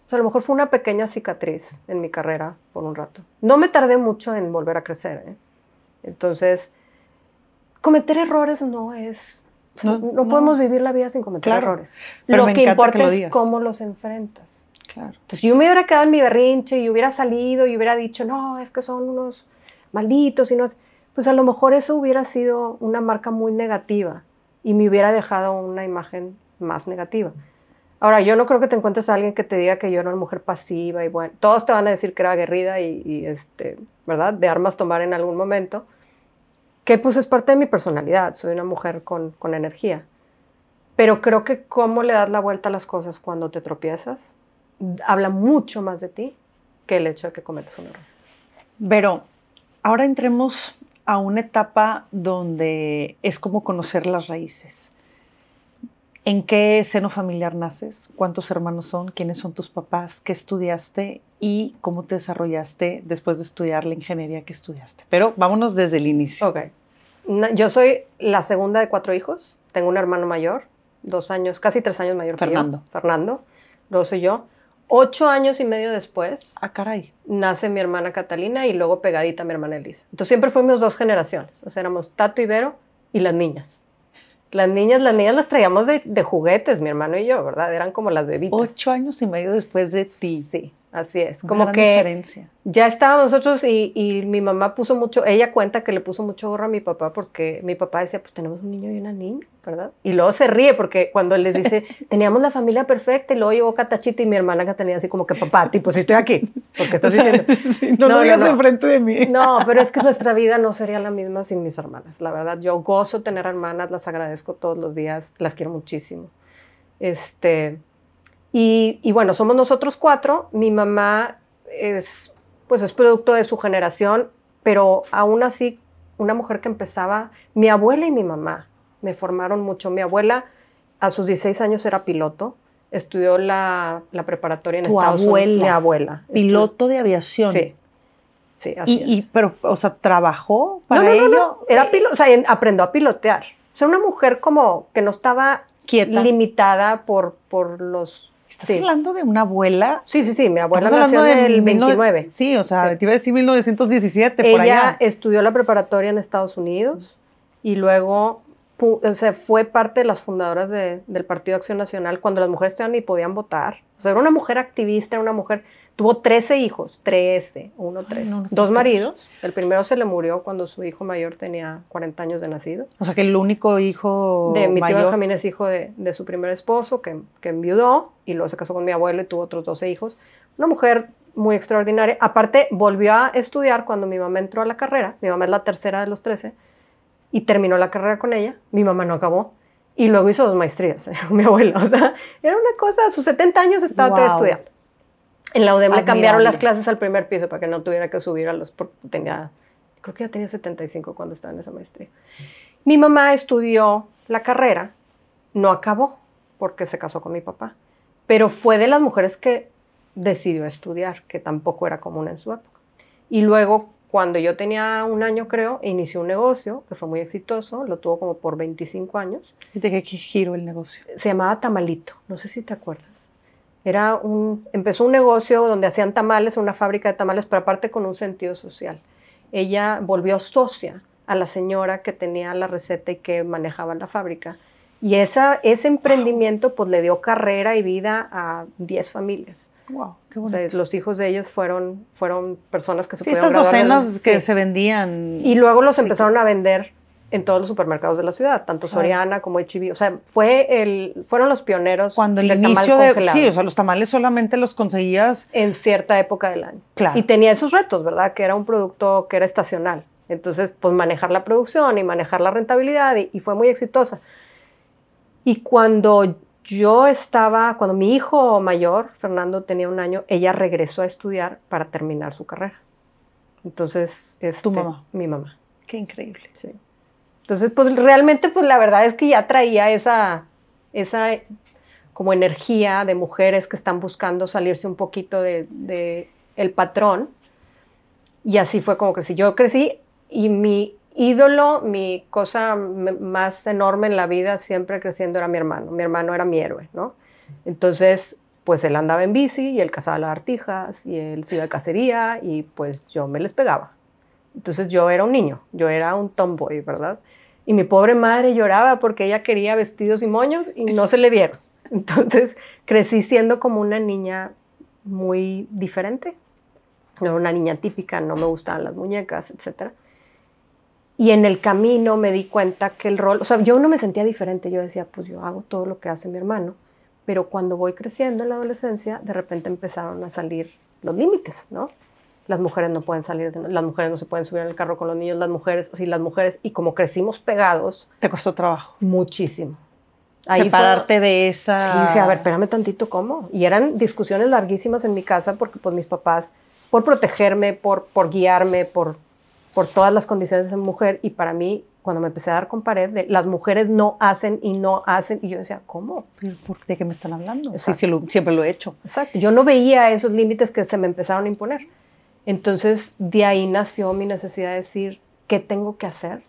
O sea, a lo mejor fue una pequeña cicatriz en mi carrera por un rato. No me tardé mucho en volver a crecer, ¿eh? Entonces, cometer errores no es... O sea, no podemos vivir la vida sin cometer errores. Pero lo que importa es cómo los enfrentas. Claro. Entonces, yo me hubiera quedado en mi berrinche y hubiera salido y hubiera dicho, no, es que son unos malditos y no... Pues a lo mejor eso hubiera sido una marca muy negativa y me hubiera dejado una imagen más negativa. Ahora, yo no creo que te encuentres a alguien que te diga que yo era una mujer pasiva y bueno, todos te van a decir que era aguerrida y ¿verdad? De armas tomar en algún momento, que pues es parte de mi personalidad, soy una mujer con energía. Pero creo que cómo le das la vuelta a las cosas cuando te tropiezas, habla mucho más de ti que el hecho de que cometas un error. Pero ahora entremos a una etapa donde es como conocer las raíces. ¿En qué seno familiar naces? ¿Cuántos hermanos son? ¿Quiénes son tus papás? ¿Qué estudiaste? ¿Y cómo te desarrollaste después de estudiar la ingeniería que estudiaste? Pero vámonos desde el inicio. Ok. Yo soy la segunda de 4 hijos. Tengo un hermano mayor, 2 años, casi 3 años mayor que yo. Fernando. Luego soy yo. 8 años y medio después. Ah, caray. Nace mi hermana Catalina y luego pegadita mi hermana Elisa. Entonces siempre fuimos 2 generaciones. O sea, éramos Tato y Vero y las niñas. Las niñas las traíamos de juguetes, mi hermano y yo, ¿verdad? Eran como las bebitas. 8 años y medio después de ti. Sí, así es. Una como gran que diferencia. Ya estábamos nosotros y mi mamá puso mucho, ella cuenta que le puso mucho gorro a mi papá porque mi papá decía, pues tenemos un niño y una niña, ¿verdad? Y luego se ríe porque cuando les dice, teníamos la familia perfecta y luego llegó Catachita y mi hermana Catalina así como que, papá, tipo, si estoy aquí, porque estás diciendo. Sí, no lo digas enfrente de mí. No, pero es que nuestra vida no sería la misma sin mis hermanas. La verdad, yo gozo tener hermanas, las agradezco todos los días, las quiero muchísimo. Y bueno, somos nosotros 4. Mi mamá es producto de su generación, pero aún así, una mujer que empezaba, mi abuela y mi mamá me formaron mucho. Mi abuela a sus 16 años era piloto, estudió la preparatoria en Estados Unidos. Mi abuela. Piloto de aviación. Sí. Sí, así es. Pero, o sea, ¿trabajó para ello? No. Era piloto, o sea, aprendió a pilotear. O sea, una mujer como que no estaba quieta, limitada por los... ¿Estás hablando de una abuela? Sí. Mi abuela nació en el 29. Sí, o sea, te iba a decir 1917, por allá. Ella estudió la preparatoria en Estados Unidos y luego fue parte de las fundadoras del Partido Acción Nacional cuando las mujeres todavía ni podían votar. O sea, era una mujer activista, era una mujer... Tuvo 13 hijos, 13, 2 maridos. El primero se le murió cuando su hijo mayor tenía 40 años de nacido. O sea, que el único hijo de mi tío mayor... Benjamín es hijo de su primer esposo, que enviudó, y luego se casó con mi abuelo y tuvo otros 12 hijos. Una mujer muy extraordinaria. Aparte, volvió a estudiar cuando mi mamá entró a la carrera. Mi mamá es la tercera de los 13, y terminó la carrera con ella. Mi mamá no acabó. Y luego hizo 2 maestrías, mi abuelo. O sea, era una cosa, a sus 70 años estaba todavía estudiando. En la UDEM le cambiaron las clases al primer piso para que no tuviera que subir porque creo que ya tenía 75 cuando estaba en esa maestría. Mi mamá estudió la carrera, no acabó porque se casó con mi papá, pero fue de las mujeres que decidió estudiar, que tampoco era común en su época. Y luego, cuando yo tenía 1 año, creo, inició un negocio que fue muy exitoso, lo tuvo como por 25 años. ¿Y de qué giró el negocio? Se llamaba Tamalito, no sé si te acuerdas. Empezó un negocio donde hacían tamales, una fábrica de tamales, pero aparte con un sentido social. Ella volvió socia a la señora que tenía la receta y que manejaba la fábrica. Y ese emprendimiento pues le dio carrera y vida a 10 familias. Wow, qué bonito. O sea, los hijos de ellos fueron personas que se sí, pudieron estas graduar. docenas que se vendían. Y luego los empezaron a vender en todos los supermercados de la ciudad, tanto Soriana como H-E-B. O sea, fueron los pioneros cuando el del inicio tamal congelado. Sí, o sea, los tamales solamente los conseguías en cierta época del año. Claro. Y tenía esos retos, ¿verdad? Que era un producto que era estacional. Entonces, pues manejar la producción y manejar la rentabilidad y fue muy exitosa. Y cuando mi hijo mayor, Fernando, tenía 1 año, ella regresó a estudiar para terminar su carrera. Entonces, ¿Tu mamá? Mi mamá. Qué increíble. Sí. Entonces, pues realmente, pues la verdad es que ya traía esa como energía de mujeres que están buscando salirse un poquito de el patrón. Y así fue como crecí. Yo crecí y mi ídolo, mi cosa más enorme en la vida siempre creciendo era mi hermano. Mi hermano era mi héroe, ¿no? Entonces, pues él andaba en bici y él cazaba lagartijas y él se iba de cacería y pues yo me les pegaba. Entonces yo era un niño, yo era un tomboy, ¿verdad? Y mi pobre madre lloraba porque ella quería vestidos y moños y no se le dieron. Entonces crecí siendo como una niña muy diferente. No era una niña típica, no me gustaban las muñecas, etc. Y en el camino me di cuenta que el rol, o sea, yo no me sentía diferente. Yo decía, pues yo hago todo lo que hace mi hermano. Pero cuando voy creciendo en la adolescencia, de repente empezaron a salir los límites, ¿no? Las mujeres no pueden salir, las mujeres no se pueden subir en el carro con los niños, las mujeres, y como crecimos pegados. ¿Te costó trabajo? Muchísimo. Ahí separarte de esa... Sí, dije, a ver, espérame tantito, ¿cómo? Y eran discusiones larguísimas en mi casa porque pues mis papás, por protegerme, por guiarme, por todas las condiciones de mujer, y para mí, cuando me empecé a dar con pared, de, las mujeres no hacen y no hacen, y yo decía, ¿cómo? ¿De qué me están hablando? Exacto. Sí, siempre lo he hecho. Exacto, yo no veía esos límites que se me empezaron a imponer. Entonces, de ahí nació mi necesidad de decir, ¿qué tengo que hacer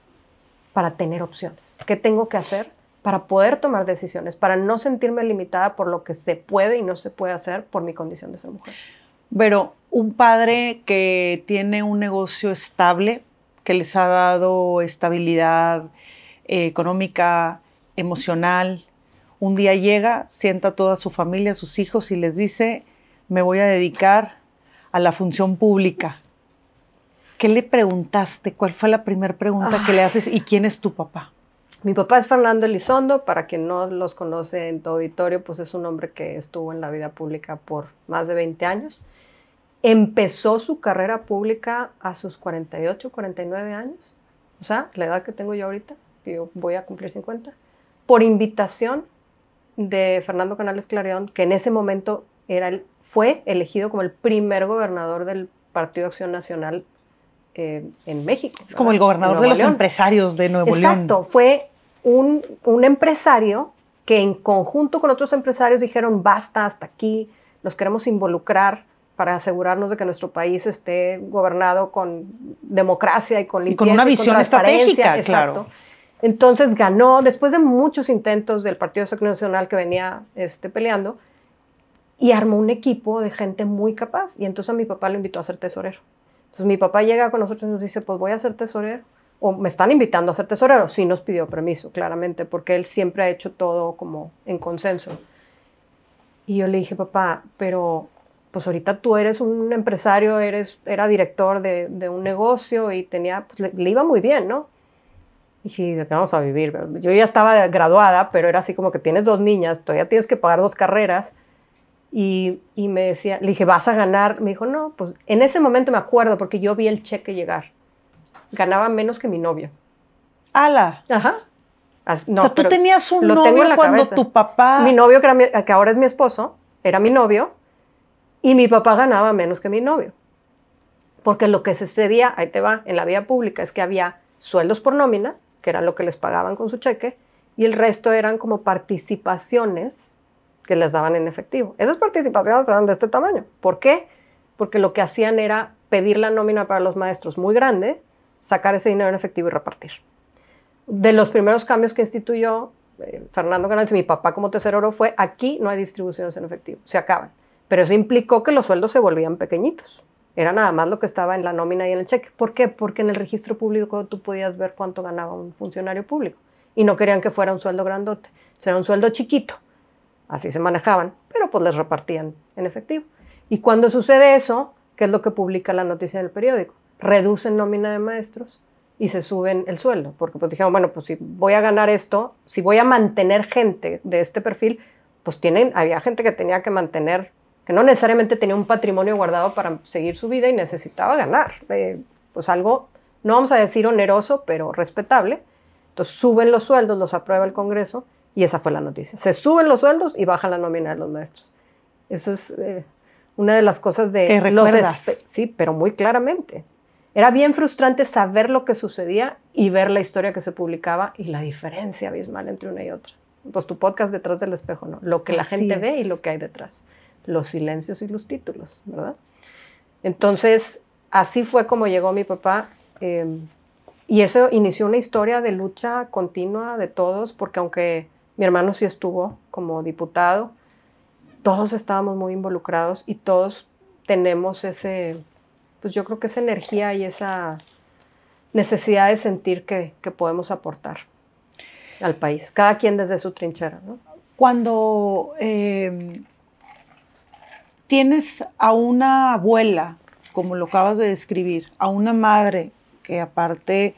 para tener opciones? ¿Qué tengo que hacer para poder tomar decisiones, para no sentirme limitada por lo que se puede y no se puede hacer por mi condición de ser mujer? Pero un padre que tiene un negocio estable, que les ha dado estabilidad económica, emocional, un día llega, sienta a toda su familia, a sus hijos y les dice, me voy a dedicar a la función pública. ¿Qué le preguntaste? ¿Cuál fue la primera pregunta que le haces? ¿Y quién es tu papá? Mi papá es Fernando Elizondo. Para quien no los conoce en tu auditorio, pues es un hombre que estuvo en la vida pública por más de 20 años. Empezó su carrera pública a sus 48, 49 años. O sea, la edad que tengo yo ahorita, yo voy a cumplir 50, por invitación de Fernando Canales Clarión, que en ese momento fue elegido como el primer gobernador del Partido Acción Nacional en México. Es como el gobernador de los empresarios de Nuevo León. Exacto, fue un empresario que en conjunto con otros empresarios dijeron, basta, hasta aquí, nos queremos involucrar para asegurarnos de que nuestro país esté gobernado con democracia y con limpieza. Y con una visión estratégica, exacto. Claro. Entonces ganó, después de muchos intentos del Partido Acción Nacional que venía peleando, y armó un equipo de gente muy capaz. Y entonces a mi papá lo invitó a ser tesorero. Entonces mi papá llega con nosotros y nos dice, pues voy a ser tesorero. O me están invitando a ser tesorero. Sí nos pidió permiso, claramente, porque él siempre ha hecho todo como en consenso. Y yo le dije, papá, pero pues ahorita tú eres un empresario, era director de un negocio y tenía, pues, le iba muy bien, ¿no? Y dije, ¿de qué vamos a vivir? Yo ya estaba graduada, pero era así como que tienes 2 niñas, todavía tienes que pagar 2 carreras. Y me decía, le dije, ¿vas a ganar? Me dijo, no, pues en ese momento me acuerdo porque yo vi el cheque llegar. Ganaba menos que mi novio. ¡Hala! Ajá. No, o sea, tú tenías un novio cuando cabeza. Tu papá... Mi novio, que ahora es mi esposo, era mi novio, y mi papá ganaba menos que mi novio. Porque lo que sucedía, ahí te va, en la vida pública, es que había sueldos por nómina, que era lo que les pagaban con su cheque, y el resto eran como participaciones que les daban en efectivo. Esas participaciones eran de este tamaño. ¿Por qué? Porque lo que hacían era pedir la nómina para los maestros muy grande, sacar ese dinero en efectivo y repartir. De los primeros cambios que instituyó Fernando Canales, mi papá como tesorero, fue aquí no hay distribuciones en efectivo, se acaban. Pero eso implicó que los sueldos se volvían pequeñitos. Era nada más lo que estaba en la nómina y en el cheque. ¿Por qué? Porque en el registro público tú podías ver cuánto ganaba un funcionario público. Y no querían que fuera un sueldo grandote. O sea, era un sueldo chiquito. Así se manejaban, pero pues les repartían en efectivo. Y cuando sucede eso, ¿qué es lo que publica la noticia en el periódico? Reducen nómina de maestros y se suben el sueldo. Porque pues dijeron, bueno, pues si voy a ganar esto, si voy a mantener gente de este perfil, pues había gente que tenía que mantener, que no necesariamente tenía un patrimonio guardado para seguir su vida y necesitaba ganar. Pues algo, no vamos a decir oneroso, pero respetable. Entonces suben los sueldos, los aprueba el Congreso. Y esa fue la noticia. Se suben los sueldos y bajan la nómina de los maestros. Eso es una de las cosas de... ¿Que recuerdas? Sí, pero muy claramente. Era bien frustrante saber lo que sucedía y ver la historia que se publicaba y la diferencia abismal entre una y otra. Pues tu podcast Detrás del Espejo, ¿no? Lo que la gente ve y lo que hay detrás. Los silencios y los títulos, ¿verdad? Entonces, así fue como llegó mi papá. Y eso inició una historia de lucha continua de todos, porque aunque mi hermano sí estuvo como diputado, todos estábamos muy involucrados y todos tenemos pues yo creo que esa energía y esa necesidad de sentir que podemos aportar al país, cada quien desde su trinchera, ¿no? Cuando tienes a una abuela, como lo acabas de describir, a una madre que aparte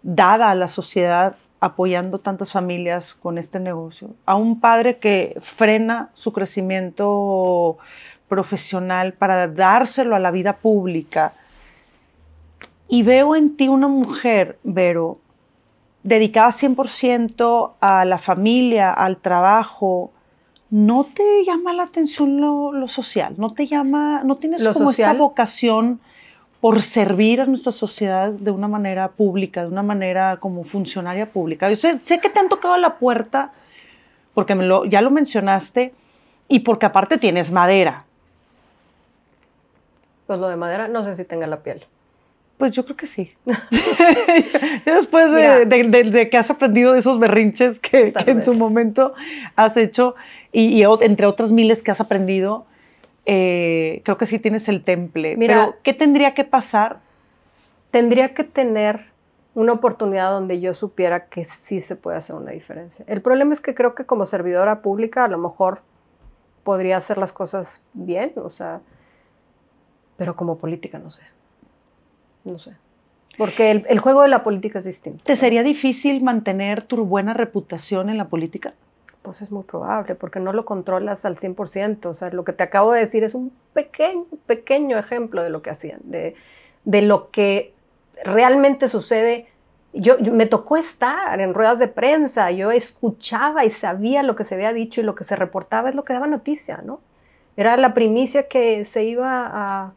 dada a la sociedad apoyando tantas familias con este negocio, a un padre que frena su crecimiento profesional para dárselo a la vida pública, y veo en ti una mujer, Vero, dedicada 100% a la familia, al trabajo. ¿No te llama la atención lo social? ¿No tienes ¿Lo como social? esta vocación por servir a nuestra sociedad de una manera pública, de una manera como funcionaria pública? Yo sé que te han tocado la puerta, porque ya lo mencionaste, y porque aparte tienes madera. Pues lo de madera, no sé si tenga la piel. Pues yo creo que sí. Después de que has aprendido de esos berrinches que en su momento has hecho, y entre otras miles que has aprendido, creo que sí tienes el temple. Mira, pero ¿qué tendría que pasar? Tendría que tener una oportunidad donde yo supiera que sí se puede hacer una diferencia. El problema es que creo que como servidora pública a lo mejor podría hacer las cosas bien, o sea, pero como política no sé. No sé. Porque el juego de la política es distinto. ¿Te sería difícil mantener tu buena reputación en la política? Pues es muy probable, porque no lo controlas al 100%. O sea, lo que te acabo de decir es un pequeño ejemplo de lo que hacían, de lo que realmente sucede. Yo me tocó estar en ruedas de prensa, yo escuchaba y sabía lo que se había dicho y lo que se reportaba es lo que daba noticia, ¿no? Era la primicia que se iba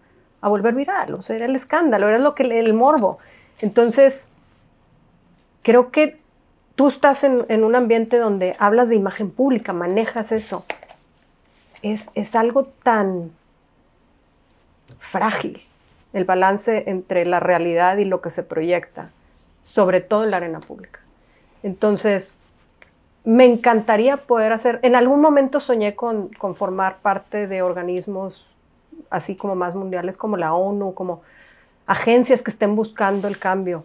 a volver viral, o sea, era el escándalo, era el morbo. Entonces, creo que tú estás en un ambiente donde hablas de imagen pública, manejas eso. Es algo tan frágil, el balance entre la realidad y lo que se proyecta, sobre todo en la arena pública. Entonces, me encantaría poder hacer, en algún momento soñé con formar parte de organismos así como más mundiales, como la ONU, como agencias que estén buscando el cambio.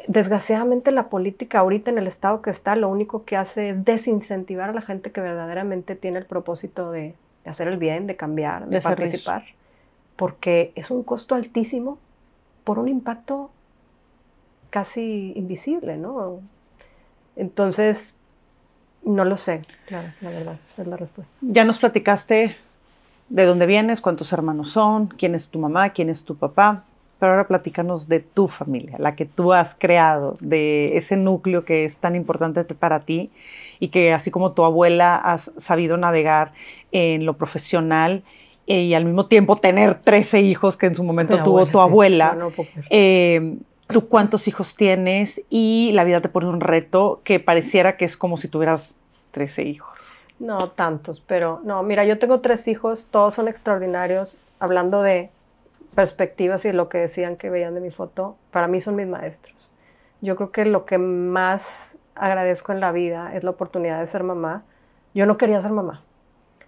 Desgraciadamente la política ahorita en el estado que está, lo único que hace es desincentivar a la gente que verdaderamente tiene el propósito de hacer el bien, de cambiar, de participar, porque es un costo altísimo por un impacto casi invisible, ¿no? Entonces, no lo sé, claro, la verdad, es la respuesta. Ya nos platicaste de dónde vienes, cuántos hermanos son, quién es tu mamá, quién es tu papá, pero ahora platícanos de tu familia, la que tú has creado, de ese núcleo que es tan importante para ti y que así como tu abuela has sabido navegar en lo profesional y al mismo tiempo tener 13 hijos que en su momento tuvo tu abuela. ¿Tú cuántos hijos tienes? Y la vida te pone un reto que pareciera que es como si tuvieras 13 hijos. No tantos, pero no, mira, yo tengo 3 hijos, todos son extraordinarios. Hablando de perspectivas y de lo que decían que veían de mi foto, para mí son mis maestros. Yo creo que lo que más agradezco en la vida es la oportunidad de ser mamá. Yo no quería ser mamá.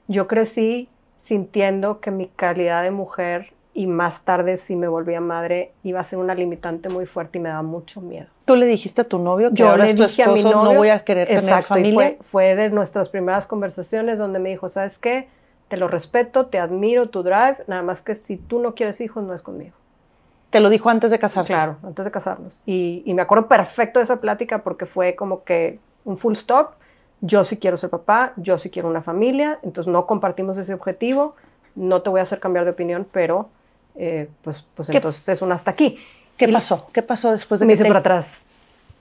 Yo crecí sintiendo que mi calidad de mujer y más tarde si me volvía madre iba a ser una limitante muy fuerte y me daba mucho miedo. ¿Tú le dijiste a tu novio que ahora es tu esposo, no voy a querer tener familia? Y fue de nuestras primeras conversaciones donde me dijo, ¿sabes qué? Te lo respeto, te admiro tu drive, nada más que si tú no quieres hijos, no es conmigo. ¿Te lo dijo antes de casarse? Claro, antes de casarnos. Y me acuerdo perfecto de esa plática porque fue como que un full stop. Yo sí quiero ser papá, yo sí quiero una familia, entonces no compartimos ese objetivo, no te voy a hacer cambiar de opinión, pero pues entonces es un hasta aquí. ¿Qué pasó? ¿Qué pasó después de que me hice por atrás?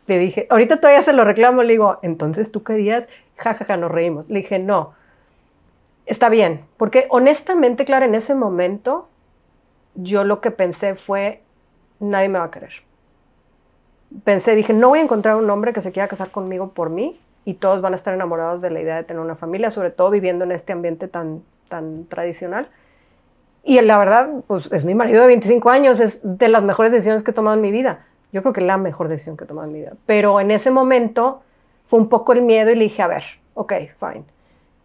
Le dije, ahorita todavía se lo reclamo, le digo, entonces tú querías, jajaja, nos reímos. Le dije, no, está bien, porque honestamente, claro, en ese momento yo lo que pensé fue, nadie me va a querer. Dije, no voy a encontrar un hombre que se quiera casar conmigo por mí y todos van a estar enamorados de la idea de tener una familia, sobre todo viviendo en este ambiente tan tradicional. Y la verdad, pues es mi marido de 25 años, es de las mejores decisiones que he tomado en mi vida. Yo creo que es la mejor decisión que he tomado en mi vida. Pero en ese momento fue un poco el miedo y le dije, a ver, ok, fine.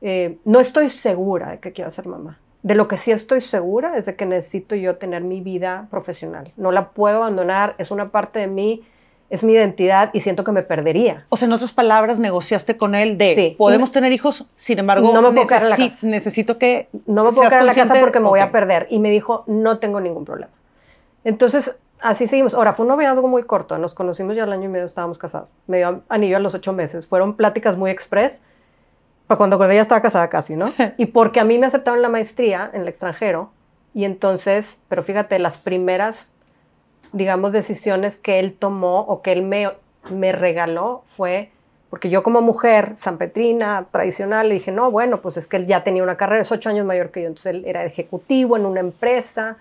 No estoy segura de que quiera ser mamá. De lo que sí estoy segura es de que necesito yo tener mi vida profesional. No la puedo abandonar, es una parte de mí, es mi identidad y siento que me perdería. O sea, en otras palabras, negociaste con él de, Sí. podemos tener hijos, sin embargo, no me puedo quedar en la casa. necesito que no me puedo quedar en la casa consciente. porque me voy a perder. Y me dijo, no tengo ningún problema. Entonces, así seguimos. Ahora, fue un noviazgo muy corto. Nos conocimos ya al año y medio, estábamos casados. Me dio anillo a los 8 meses. Fueron pláticas muy express. Para cuando acordé ya estaba casada casi, ¿no? Y porque a mí me aceptaron la maestría en el extranjero. Y entonces, pero fíjate, las primeras, digamos, decisiones que él tomó o que él me regaló fue, porque yo como mujer sanpetrina, tradicional, le dije, no, bueno, pues es que él ya tenía una carrera, es 8 años mayor que yo, entonces él era ejecutivo en una empresa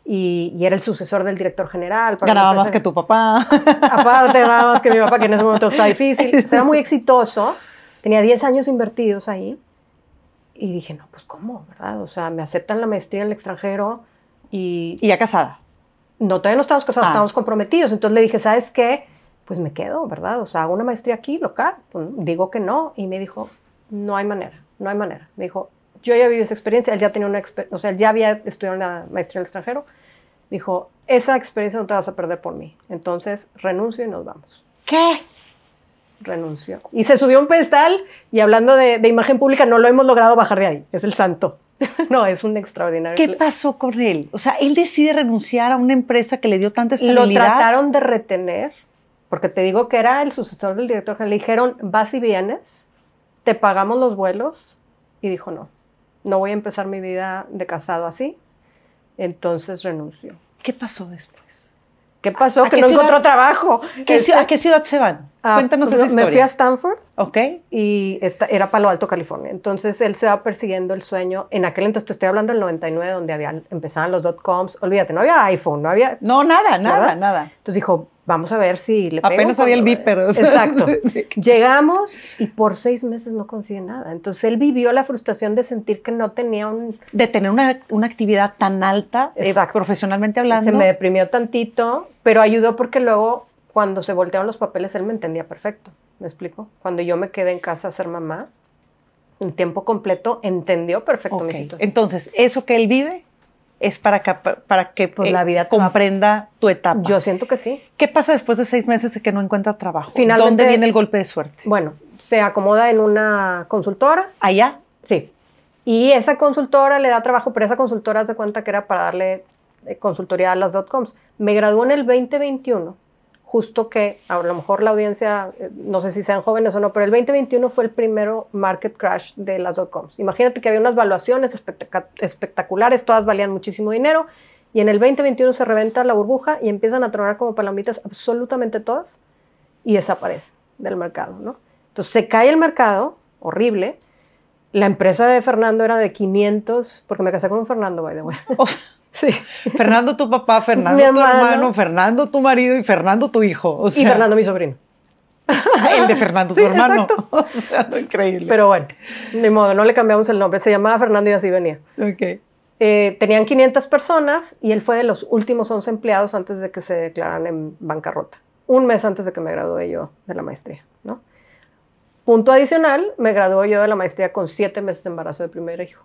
y era el sucesor del director general. Ganaba más que tu papá. Aparte, ganaba más que mi papá, que en ese momento estaba difícil. O sea, era muy exitoso, tenía 10 años invertidos ahí y dije, no, pues ¿cómo, verdad? O sea, me aceptan la maestría en el extranjero y... ¿Y ya casada? No, todavía no estábamos casados, estábamos comprometidos. Entonces le dije, ¿sabes qué? Pues me quedo, ¿verdad? O sea, hago una maestría aquí, local. Pues digo que no. Y me dijo, no hay manera, no hay manera. Me dijo, yo ya viví esa experiencia, él ya tenía una experiencia, o sea, él ya había estudiado una maestría en el extranjero. Dijo, esa experiencia no te vas a perder por mí. Entonces renuncio y nos vamos. ¿Qué? Renunció. Y se subió a un pedestal y hablando de imagen pública, no lo hemos logrado bajar de ahí. Es el santo. No, es un extraordinario. ¿Qué pasó con él? O sea, él decide renunciar a una empresa que le dio tanta estabilidad. Lo trataron de retener, porque te digo que era el sucesor del director general. Le dijeron, vas y vienes, te pagamos los vuelos. Y dijo, no, no voy a empezar mi vida de casado así. Entonces renunció. ¿Qué pasó después? ¿Qué pasó? Que no encontró trabajo. ¿A qué ciudad se van? Cuéntanos esa historia. Me fui a Stanford. Ok. Y era Palo Alto, California. Entonces él se va persiguiendo el sueño. En aquel entonces, te estoy hablando del 99, donde empezaban los .coms. Olvídate, no había iPhone, no había... No, nada. Entonces dijo, vamos a ver si le pego. Apenas había el Viper. Exacto. Sí. Llegamos y por 6 meses no consigue nada. Entonces él vivió la frustración de sentir que no tenía de tener una actividad tan alta, profesionalmente hablando. Se me deprimió tantito, pero ayudó porque luego, cuando se voltearon los papeles, él me entendía perfecto. ¿Me explico? Cuando yo me quedé en casa a ser mamá, en tiempo completo, entendió perfecto mi situación. Entonces, eso que él vive es para que pues la vida comprenda tu etapa. Yo siento que sí. ¿Qué pasa después de 6 meses de que no encuentra trabajo? Finalmente, ¿dónde viene el golpe de suerte? Bueno, se acomoda en una consultora. ¿Allá? Sí. Y esa consultora le da trabajo, pero esa consultora se cuenta que era para darle consultoría a las .coms. Me graduó en el 2021, justo que a lo mejor la audiencia, no sé si sean jóvenes o no, pero el 2021 fue el primero market crash de las .coms. Imagínate que había unas valuaciones espectaculares, todas valían muchísimo dinero, y en el 2021 se reventa la burbuja y empiezan a tronar como palomitas absolutamente todas y desaparecen del mercado, ¿no? Entonces se cae el mercado, horrible. La empresa de Fernando era de 500, porque me casé con un Fernando, by the way. Sí. Fernando tu papá, Fernando tu hermano, Fernando tu marido y Fernando tu hijo. O sea, y Fernando mi sobrino. El de Fernando su hermano. Exacto. O sea, no, increíble. Pero bueno, ni modo, no le cambiamos el nombre. Se llamaba Fernando y así venía. Ok. Tenían 500 personas y él fue de los últimos 11 empleados antes de que se declararan en bancarrota. Un mes antes de que me gradué yo de la maestría, ¿no? Punto adicional, me graduó yo de la maestría con 7 meses de embarazo de primer hijo.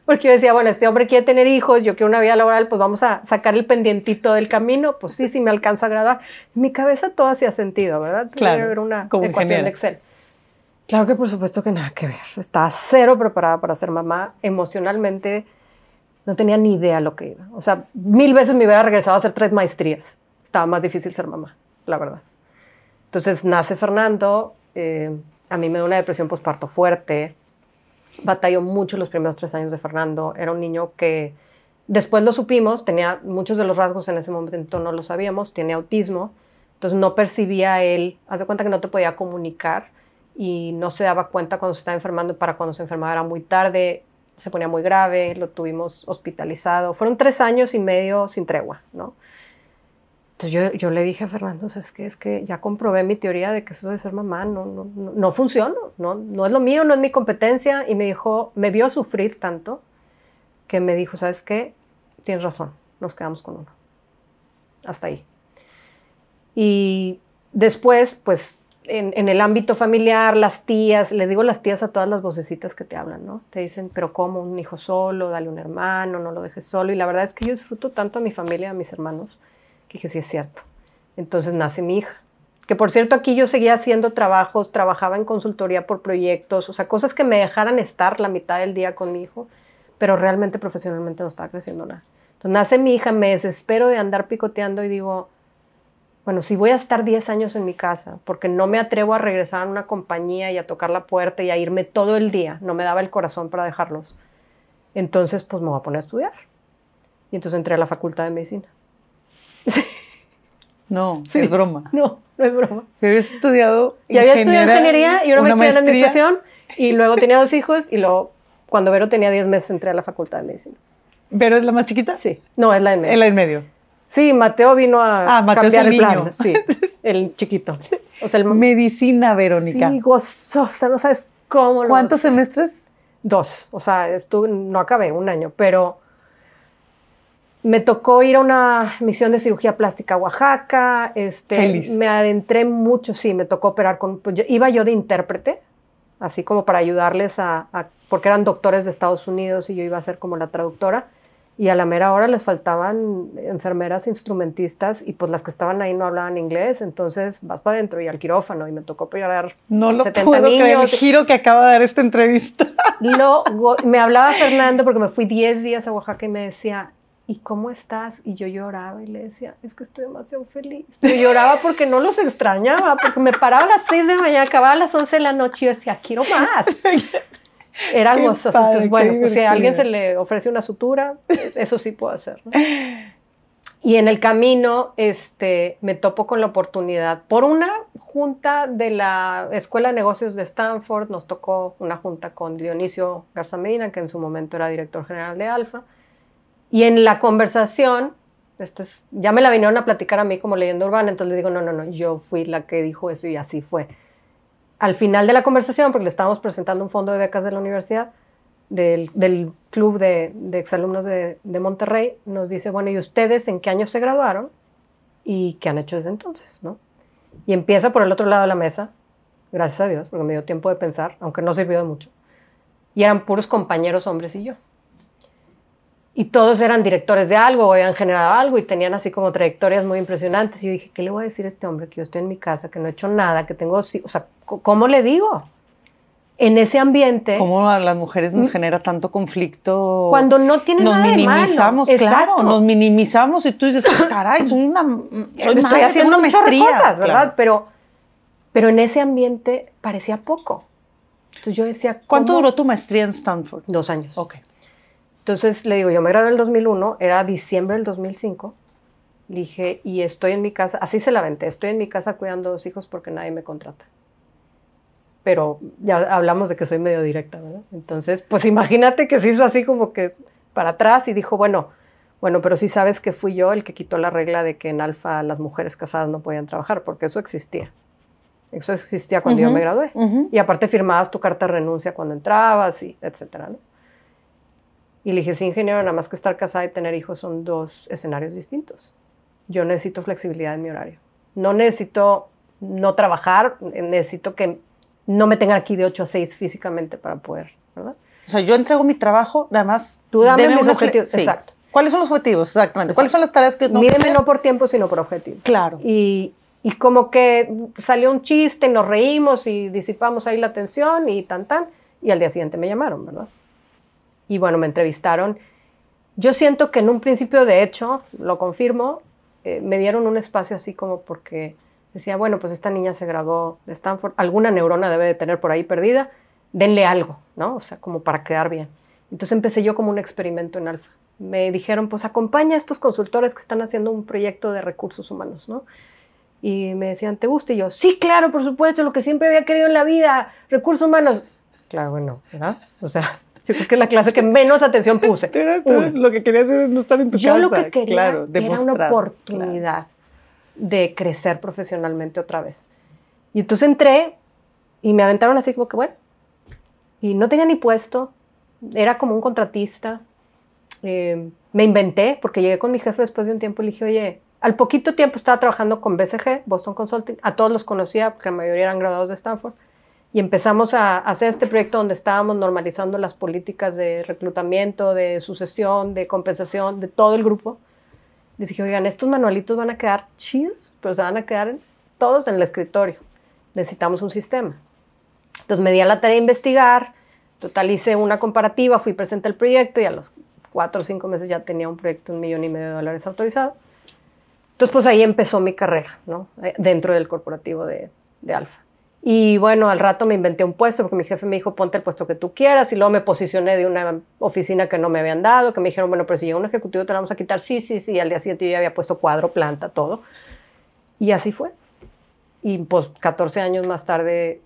Porque yo decía, bueno, este hombre quiere tener hijos, yo quiero una vida laboral, pues vamos a sacar el pendientito del camino. Pues sí, me alcanza a graduar. En mi cabeza todo hacía sentido, ¿verdad? Claro. Debe haber una como ecuación de Excel. Claro que por supuesto que nada que ver. Estaba cero preparada para ser mamá. Emocionalmente no tenía ni idea lo que iba. O sea, 1000 veces me hubiera regresado a hacer 3 maestrías. Estaba más difícil ser mamá, la verdad. Entonces nace Fernando, a mí me da una depresión postparto fuerte, batalló mucho los primeros 3 años de Fernando, era un niño que después lo supimos, tenía muchos de los rasgos en ese momento no lo sabíamos, tiene autismo, entonces no percibía él, haz de cuenta que no te podía comunicar y no se daba cuenta cuando se estaba enfermando, para cuando se enfermaba era muy tarde, se ponía muy grave, lo tuvimos hospitalizado, fueron 3 años y medio sin tregua, ¿no? Entonces yo le dije a Fernando, ¿sabes qué? Es que ya comprobé mi teoría de que eso de ser mamá no funciona, no es lo mío, no es mi competencia. Y me dijo, me vio sufrir tanto que me dijo, ¿sabes qué? Tienes razón, nos quedamos con uno. Hasta ahí. Y después, pues en el ámbito familiar, las tías, les digo las tías a todas las vocecitas que te hablan, ¿no? Te dicen, pero ¿cómo? Un hijo solo, dale un hermano, no lo dejes solo. Y la verdad es que yo disfruto tanto a mi familia, a mis hermanos, que dije, sí es cierto. Entonces nace mi hija. Que por cierto, aquí yo seguía haciendo trabajos, trabajaba en consultoría por proyectos, o sea, cosas que me dejaran estar la mitad del día con mi hijo, pero realmente profesionalmente no estaba creciendo nada. Entonces nace mi hija, me desespero de andar picoteando y digo, bueno, si voy a estar 10 años en mi casa, porque no me atrevo a regresar a una compañía y a tocar la puerta y a irme todo el día, no me daba el corazón para dejarlos, entonces pues me voy a poner a estudiar. Y entonces entré a la Facultad de Medicina. Sí. No, Sí. es broma. No, no es broma. Habías estudiado Y había estudiado ingeniería y una maestría en maestría. administración y luego tenía 2 hijos y luego, cuando Vero tenía 10 meses, entré a la Facultad de Medicina. ¿Vero es la más chiquita? Sí. No, es la de medio. En la en medio. Sí, Mateo vino a Mateo cambiar es el el plan. niño. Sí, el chiquito. O sea, Medicina, Verónica. Sí, gozosa, no sabes cómo. ¿Cuántos semestres? 2. O sea, no acabé 1 año, pero me tocó ir a una misión de cirugía plástica a Oaxaca. Feliz. Me adentré mucho, sí, me tocó operar iba yo de intérprete, así como para ayudarles porque eran doctores de Estados Unidos y yo iba a ser como la traductora. Y a la mera hora les faltaban enfermeras, instrumentistas, y pues las que estaban ahí no hablaban inglés, entonces vas para adentro y al quirófano, y me tocó operar No lo 70 puedo creer, el niños. giro que acaba de dar esta entrevista. Me hablaba Fernando porque me fui 10 días a Oaxaca y me decía, ¿y cómo estás? Y yo lloraba y le decía, es que estoy demasiado feliz. Yo lloraba porque no los extrañaba, porque me paraba a las 6 de la mañana, acababa a las 11 de la noche y yo decía, quiero más. Era Qué gozoso. padre, Entonces, bueno, pues si a divertido. alguien se le ofrece una sutura, eso sí puedo hacer, ¿no? Y en el camino me topo con la oportunidad. Por una junta de la Escuela de Negocios de Stanford, nos tocó una junta con Dionisio Garza Medina, que en su momento era director general de Alfa. Y en la conversación, ya me la vinieron a platicar a mí como leyenda urbana, entonces le digo, no, yo fui la que dijo eso y así fue. Al final de la conversación, porque le estábamos presentando un fondo de becas de la universidad, del club de exalumnos de Monterrey, nos dice, bueno, ¿y ustedes en qué año se graduaron? ¿Y qué han hecho desde entonces? ¿No? Y empieza por el otro lado de la mesa, gracias a Dios, porque me dio tiempo de pensar, aunque no sirvió de mucho. Y eran puros compañeros hombres y yo. Y todos eran directores de algo o habían generado algo y tenían así como trayectorias muy impresionantes. Y yo dije, ¿qué le voy a decir a este hombre? Que yo estoy en mi casa, que no he hecho nada, que tengo... O sea, ¿cómo le digo? En ese ambiente... ¿Cómo a las mujeres nos genera tanto conflicto? Cuando no tiene nada de malo. Nos minimizamos, claro. Exacto. Nos minimizamos y tú dices, caray, soy estoy haciendo un chorro de cosas, ¿verdad? Claro. Pero en ese ambiente parecía poco. Entonces yo decía... ¿Cuánto duró tu maestría en Stanford? 2 años. Ok. Entonces le digo, yo me gradué en el 2001, era diciembre del 2005. Le dije, y estoy en mi casa, así se la aventé, estoy en mi casa cuidando 2 hijos porque nadie me contrata. Pero ya hablamos de que soy medio directa, ¿verdad? Entonces, pues imagínate que se hizo así como que para atrás y dijo, bueno, pero sí sabes que fui yo el que quitó la regla de que en Alfa las mujeres casadas no podían trabajar, porque eso existía. Eso existía cuando yo me gradué. Y aparte firmabas tu carta de renuncia cuando entrabas, y etcétera, ¿no? Y le dije, sí, ingeniero, nada más que estar casada y tener hijos son 2 escenarios distintos. Yo necesito flexibilidad en mi horario. No necesito no trabajar, necesito que no me tengan aquí de 8 a 6 físicamente para poder, ¿verdad? O sea, yo entrego mi trabajo, nada más... Tú dame mis una objetivos, sí. exacto. ¿Cuáles son los objetivos? Exactamente. ¿Cuáles son las tareas que no... Mídeme no por tiempo, sino por objetivo. Claro. Y como que salió un chiste, nos reímos y disipamos ahí la tensión y y al día siguiente me llamaron, ¿verdad? Y bueno, me entrevistaron. Yo siento que en un principio, de hecho, lo confirmo, me dieron un espacio así como porque decía, bueno, pues esta niña se graduó de Stanford, alguna neurona debe de tener por ahí perdida, denle algo, ¿no? O sea, como para quedar bien. Entonces empecé yo como un experimento en Alfa. Me dijeron, pues acompaña a estos consultores que están haciendo un proyecto de recursos humanos, ¿no? Y me decían, ¿te gusta? Y yo, sí, claro, por supuesto, lo que siempre había querido en la vida, recursos humanos. Claro, bueno, ¿verdad? O sea... Yo creo que es la clase que menos atención puse. Lo que quería hacer es no estar en tu casa. Yo lo que quería claro, era una oportunidad de crecer profesionalmente otra vez. Y entonces entré y me aventaron así como que, bueno, y no tenía ni puesto, era como un contratista. Me inventé, porque llegué con mi jefe después de un tiempo y le dije, oye, Al poquito tiempo estaba trabajando con BCG, Boston Consulting. A todos los conocía, porque la mayoría eran graduados de Stanford. Y empezamos a hacer este proyecto donde estábamos normalizando las políticas de reclutamiento, de sucesión, de compensación, de todo el grupo. Les dije, oigan, estos manualitos van a quedar chidos, pero se van a quedar todos en el escritorio. Necesitamos un sistema. Entonces me di a la tarea de investigar, total hice una comparativa, fui presente al proyecto y a los 4 o 5 meses ya tenía un proyecto de $1,5 millones autorizado. Entonces pues ahí empezó mi carrera, ¿no? Dentro del corporativo de Alfa. Y bueno, al rato me inventé un puesto porque mi jefe me dijo, ponte el puesto que tú quieras. Y luego me posicioné de una oficina que no me habían dado, que me dijeron, bueno, pero si llega un ejecutivo te la vamos a quitar. Sí, sí, sí. Y al día siguiente yo ya había puesto cuadro, planta, todo. Y así fue. Y pues 14 años más tarde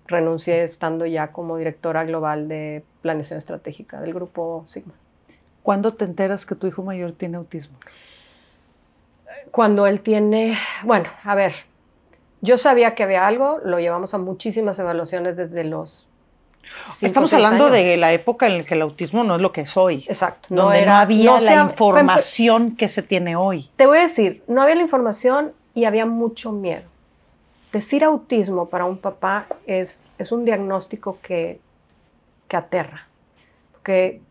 renuncié estando ya como directora global de planeación estratégica del grupo Sigma. ¿Cuándo te enteras que tu hijo mayor tiene autismo? Cuando él tiene, bueno, a ver, yo sabía que había algo, lo llevamos a muchísimas evaluaciones desde los 5, Estamos 6 hablando años. de la época en la que el autismo no es lo que es hoy. Exacto. Donde no había la información que se tiene hoy. Te voy a decir, no había la información y había mucho miedo. Decir autismo para un papá es un diagnóstico que aterra. Porque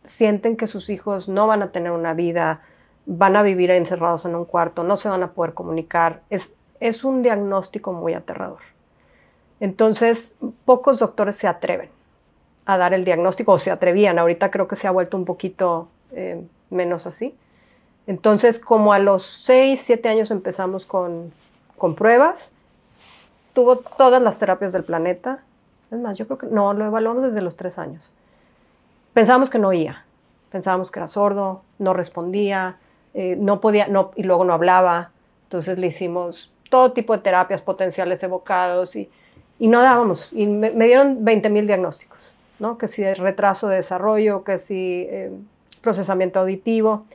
sienten que sus hijos no van a tener una vida, van a vivir encerrados en un cuarto, no se van a poder comunicar. Es un diagnóstico muy aterrador. Entonces, pocos doctores se atreven a dar el diagnóstico, o se atrevían. Ahorita creo que se ha vuelto un poquito menos así. Entonces, como a los 6, 7 años empezamos con pruebas, tuvo todas las terapias del planeta. Es más, yo creo que no, lo evaluamos desde los 3 años. Pensábamos que no oía, pensábamos que era sordo, no respondía, no podía, no, y luego no hablaba. Entonces le hicimos todo tipo de terapias potenciales evocados y no dábamos. Y me dieron 20,000 diagnósticos, ¿no? Que si retraso de desarrollo, que si procesamiento auditivo.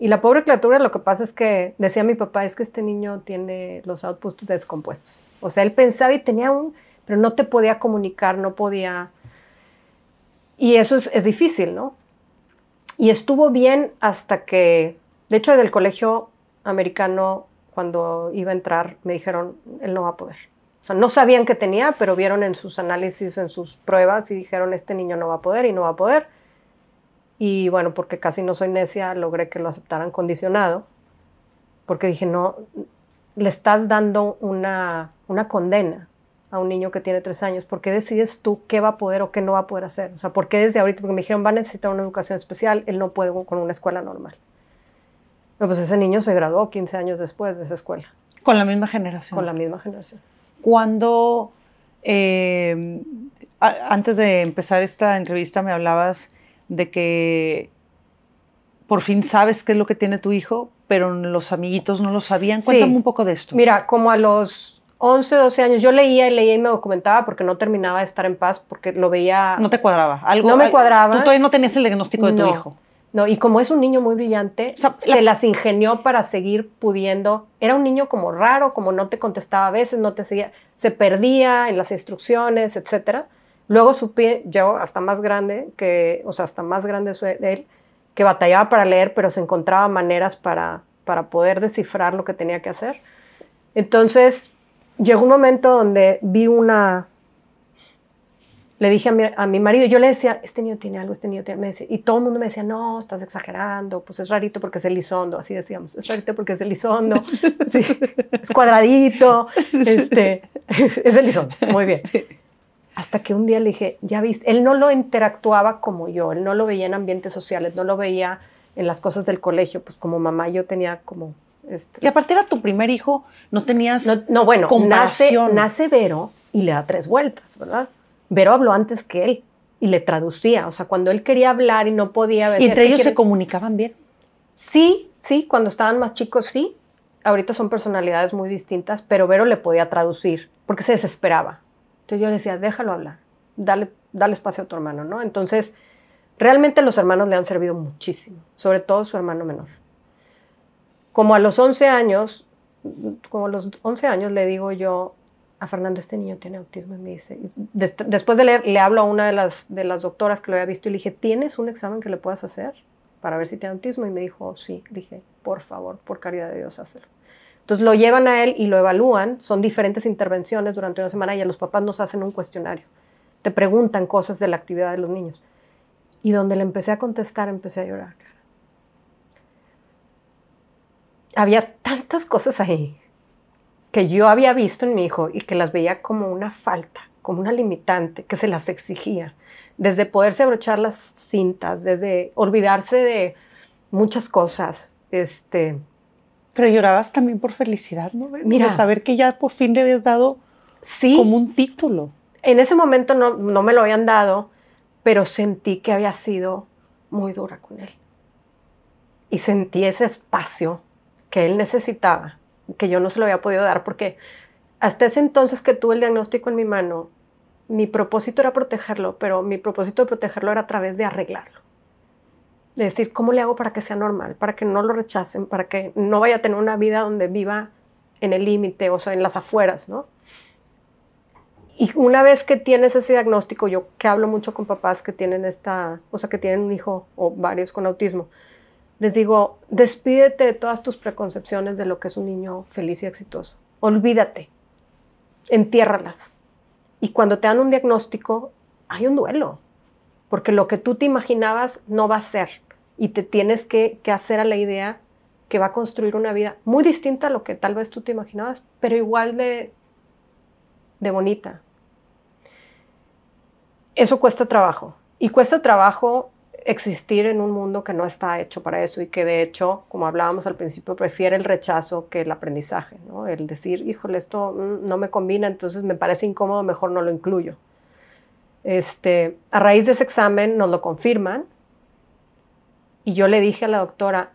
Y la pobre criatura, lo que pasa es que, decía mi papá, es que este niño tiene los outputs descompuestos. O sea, él pensaba y tenía pero no te podía comunicar, no podía. Y eso es difícil, ¿no? Y estuvo bien hasta que, de hecho, del colegio americano, cuando iba a entrar, me dijeron, él no va a poder. O sea, no sabían que tenía, pero vieron en sus análisis, en sus pruebas, y dijeron, este niño no va a poder y no va a poder. Y bueno, porque casi no soy necia, logré que lo aceptaran condicionado, porque dije, no, le estás dando una condena a un niño que tiene 3 años. ¿Por qué decides tú qué va a poder o qué no va a poder hacer? O sea, ¿por qué desde ahorita? Porque me dijeron, va a necesitar una educación especial, él no puede con una escuela normal. No, pues ese niño se graduó 15 años después de esa escuela. Con la misma generación. Con la misma generación. Cuando, antes de empezar esta entrevista, me hablabas de que por fin sabes qué es lo que tiene tu hijo, pero los amiguitos no lo sabían. Cuéntame un poco de esto. Mira, como a los 11, 12 años, yo leía y me documentaba porque no terminaba de estar en paz, porque lo veía. No te cuadraba. No me cuadraba. Tú todavía no tenías el diagnóstico de tu hijo. No, y como es un niño muy brillante, o sea, se las ingenió para seguir pudiendo. Era un niño como raro, como no te contestaba a veces, no te seguía, se perdía en las instrucciones, etc. Luego supe, yo hasta más grande, hasta más grande de él, que batallaba para leer, pero se encontraba maneras para poder descifrar lo que tenía que hacer. Entonces, llegó un momento donde vi le dije a mi marido, yo le decía, este niño tiene algo, me decía, y todo el mundo me decía, no, estás exagerando, pues es rarito porque es elizondo, así decíamos, es rarito porque es elizondo, sí, es cuadradito, es elizondo, muy bien. Hasta que un día le dije, ya viste, él no lo interactuaba como yo, él no lo veía en ambientes sociales, no lo veía en las cosas del colegio, pues como mamá yo tenía como... Y aparte era tu primer hijo, no tenías bueno, comparación. Nace Vero y le da 3 vueltas, ¿verdad? Vero habló antes que él y le traducía. O sea, cuando él quería hablar y no podía... ¿Y entre ellos se comunicaban bien? Sí, cuando estaban más chicos sí. Ahorita son personalidades muy distintas, pero Vero le podía traducir porque se desesperaba. Entonces yo le decía, déjalo hablar, dale espacio a tu hermano, ¿no? Entonces, realmente los hermanos le han servido muchísimo, sobre todo su hermano menor. Como a los 11 años le digo yo a Fernando, este niño tiene autismo, y me dice, después de leer, le hablo a una de las doctoras que lo había visto y le dije, ¿tienes un examen que le puedas hacer? para ver si tiene autismo? Y me dijo, sí. Dije, por favor, por caridad de Dios, hazlo. Entonces lo llevan a él y lo evalúan. Son diferentes intervenciones durante una semana y a los papás nos hacen un cuestionario. Te preguntan cosas de la actividad de los niños. Y donde le empecé a contestar, empecé a llorar. Había tantas cosas ahí que yo había visto en mi hijo y que las veía como una falta, como una limitante, que se las exigía. Desde poderse abrochar las cintas, desde olvidarse de muchas cosas. Pero llorabas también por felicidad, ¿no? Mira, de saber que ya por fin le habías dado como un título. En ese momento no me lo habían dado, pero sentí que había sido muy dura con él. Y sentí ese espacio que él necesitaba, que yo no se lo había podido dar, porque hasta ese entonces que tuve el diagnóstico en mi mano, mi propósito era protegerlo, pero mi propósito de protegerlo era a través de arreglarlo. De decir, ¿cómo le hago para que sea normal? Para que no lo rechacen, para que no vaya a tener una vida donde viva en el límite, o sea, en las afueras, ¿no? Y una vez que tienes ese diagnóstico, yo que hablo mucho con papás que tienen que tienen un hijo o varios con autismo, les digo, despídete de todas tus preconcepciones de lo que es un niño feliz y exitoso. Olvídate, entiérralas. Y cuando te dan un diagnóstico, hay un duelo, porque lo que tú te imaginabas no va a ser. Y te tienes que hacer a la idea que va a construir una vida muy distinta a lo que tal vez tú te imaginabas, pero igual de bonita. Eso cuesta trabajo. Y cuesta trabajo existir en un mundo que no está hecho para eso y que de hecho, como hablábamos al principio, prefiere el rechazo que el aprendizaje, ¿no? El decir, híjole, esto no me combina, entonces me parece incómodo, mejor no lo incluyo. A raíz de ese examen nos lo confirman y yo le dije a la doctora,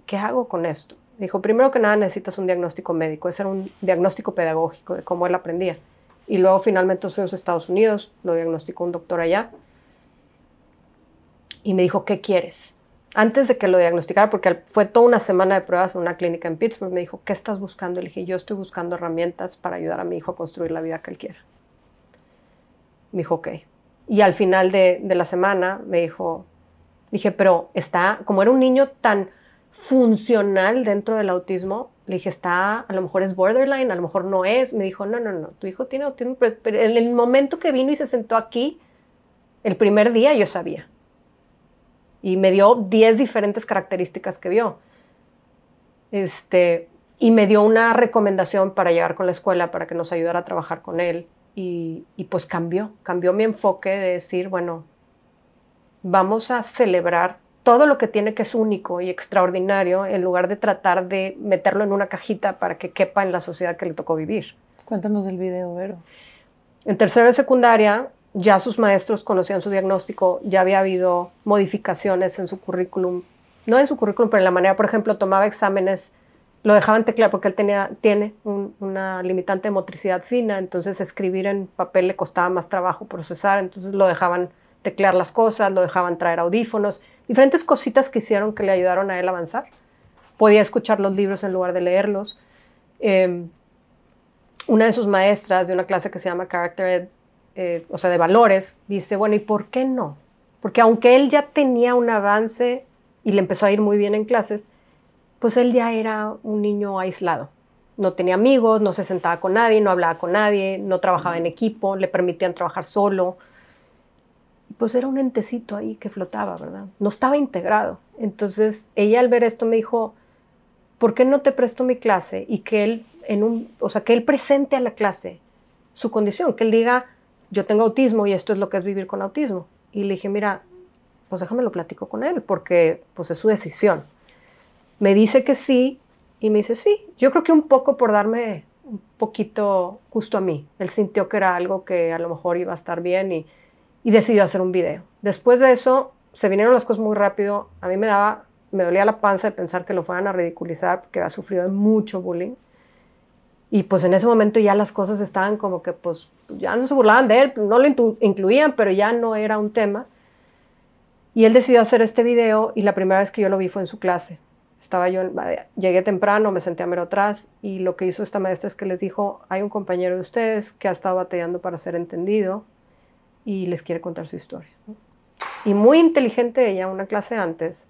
¿qué hago con esto? Dijo, primero que nada necesitas un diagnóstico médico, ese era un diagnóstico pedagógico de cómo él aprendía. Y luego finalmente fuimos a Estados Unidos, lo diagnosticó un doctor allá. Y me dijo, ¿qué quieres? Antes de que lo diagnosticara, porque fue toda una semana de pruebas en una clínica en Pittsburgh, me dijo, ¿qué estás buscando? Le dije, yo estoy buscando herramientas para ayudar a mi hijo a construir la vida que él quiera. Me dijo, ok. Y al final de la semana me dijo, dije, pero como era un niño tan funcional dentro del autismo, le dije, a lo mejor es borderline, a lo mejor no es. Me dijo, no, tu hijo tiene autismo, pero en el momento que vino y se sentó aquí, el primer día yo sabía. Y me dio 10 diferentes características que vio. Y me dio una recomendación para llegar con la escuela, para que nos ayudara a trabajar con él. Y pues cambió mi enfoque de decir, bueno, vamos a celebrar todo lo que tiene que es único y extraordinario en lugar de tratar de meterlo en una cajita para que quepa en la sociedad que le tocó vivir. Cuéntanos del video, Vero. En tercero de secundaria, ya sus maestros conocían su diagnóstico, ya había habido modificaciones en su currículum. No en su currículum, pero en la manera, por ejemplo, tomaba exámenes, lo dejaban teclear porque él tiene una limitante de motricidad fina, entonces escribir en papel le costaba más trabajo procesar, entonces lo dejaban teclear las cosas, lo dejaban traer audífonos, diferentes cositas que hicieron que le ayudaron a él a avanzar. Podía escuchar los libros en lugar de leerlos. Una de sus maestras de una clase que se llama Character Ed, o sea, de valores, dice, bueno, ¿y por qué no? Porque aunque él ya tenía un avance y le empezó a ir muy bien en clases, pues él ya era un niño aislado. No tenía amigos, no se sentaba con nadie, no hablaba con nadie, no trabajaba en equipo, le permitían trabajar solo. Pues era un entecito ahí que flotaba, ¿verdad? No estaba integrado. Entonces, ella al ver esto me dijo, ¿por qué no te presto mi clase? Y que él, que él presente a la clase su condición, que él diga, yo tengo autismo y esto es lo que es vivir con autismo. Y le dije, mira, pues déjame lo platico con él, porque pues es su decisión. Me dice que sí, y me dice, sí, yo creo que un poco por darme un poquito justo a mí. Él sintió que era algo que a lo mejor iba a estar bien y decidió hacer un video. Después de eso, se vinieron las cosas muy rápido. A mí me dolía la panza de pensar que lo fueran a ridiculizar porque había sufrido de mucho bullying. Y pues en ese momento ya las cosas estaban como que pues ya no se burlaban de él, no lo incluían, pero ya no era un tema. Y él decidió hacer este video y la primera vez que yo lo vi fue en su clase. Llegué temprano, me senté a mero atrás y lo que hizo esta maestra es que les dijo, hay un compañero de ustedes que ha estado batallando para ser entendido y les quiere contar su historia, ¿no? Y muy inteligente ella, una clase antes,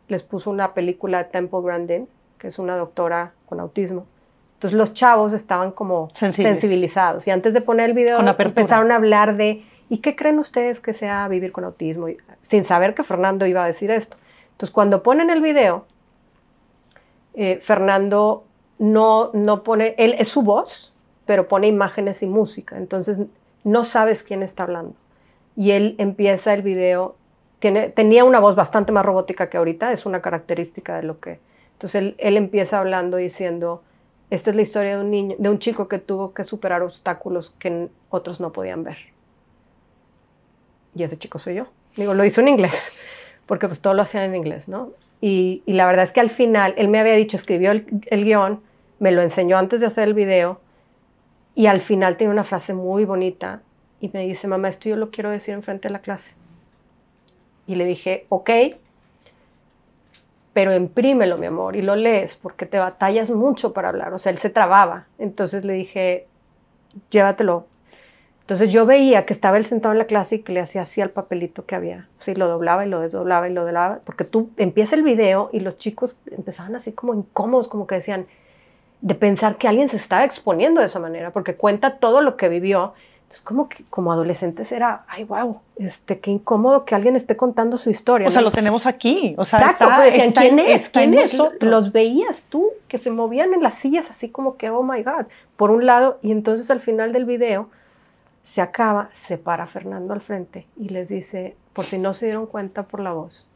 les puso una película de Temple Grandin, que es una doctora con autismo. Entonces los chavos estaban como sensibilizados. Y antes de poner el video empezaron a hablar de, ¿y qué creen ustedes que sea vivir con autismo? Y, sin saber que Fernando iba a decir esto. Entonces cuando ponen el video, Fernando no pone, él es su voz, pero pone imágenes y música. Entonces no sabes quién está hablando. Y él empieza el video, tenía una voz bastante más robótica que ahorita, es una característica de lo que... Entonces él empieza hablando diciendo, esta es la historia de un chico que tuvo que superar obstáculos que otros no podían ver. Y ese chico soy yo. Digo, lo hizo en inglés, porque pues todo lo hacían en inglés, ¿no? Y la verdad es que al final, él me había dicho, escribió el guión, me lo enseñó antes de hacer el video, y al final tiene una frase muy bonita, y me dice, mamá, esto yo lo quiero decir enfrente de la clase. Y le dije, ok, pero imprímelo, mi amor, y lo lees, porque te batallas mucho para hablar. O sea, él se trababa. Entonces le dije, llévatelo. Entonces yo veía que estaba él sentado en la clase y que le hacía así al papelito que había. O sea, y lo doblaba y lo desdoblaba y lo doblaba. Porque tú empieza el video y los chicos empezaban así como incómodos, como que decían, de pensar que alguien se estaba exponiendo de esa manera, porque cuenta todo lo que vivió. Entonces, como que como adolescentes era, ay, wow, qué incómodo que alguien esté contando su historia. O sea, lo tenemos aquí. O sea, exacto, pues decían, ¿quién es? ¿Quién es? Nosotros. Los veías tú, que se movían en las sillas así como que, oh my God, por un lado. Y entonces al final del video se acaba, se para Fernando al frente y les dice, por si no se dieron cuenta por la voz,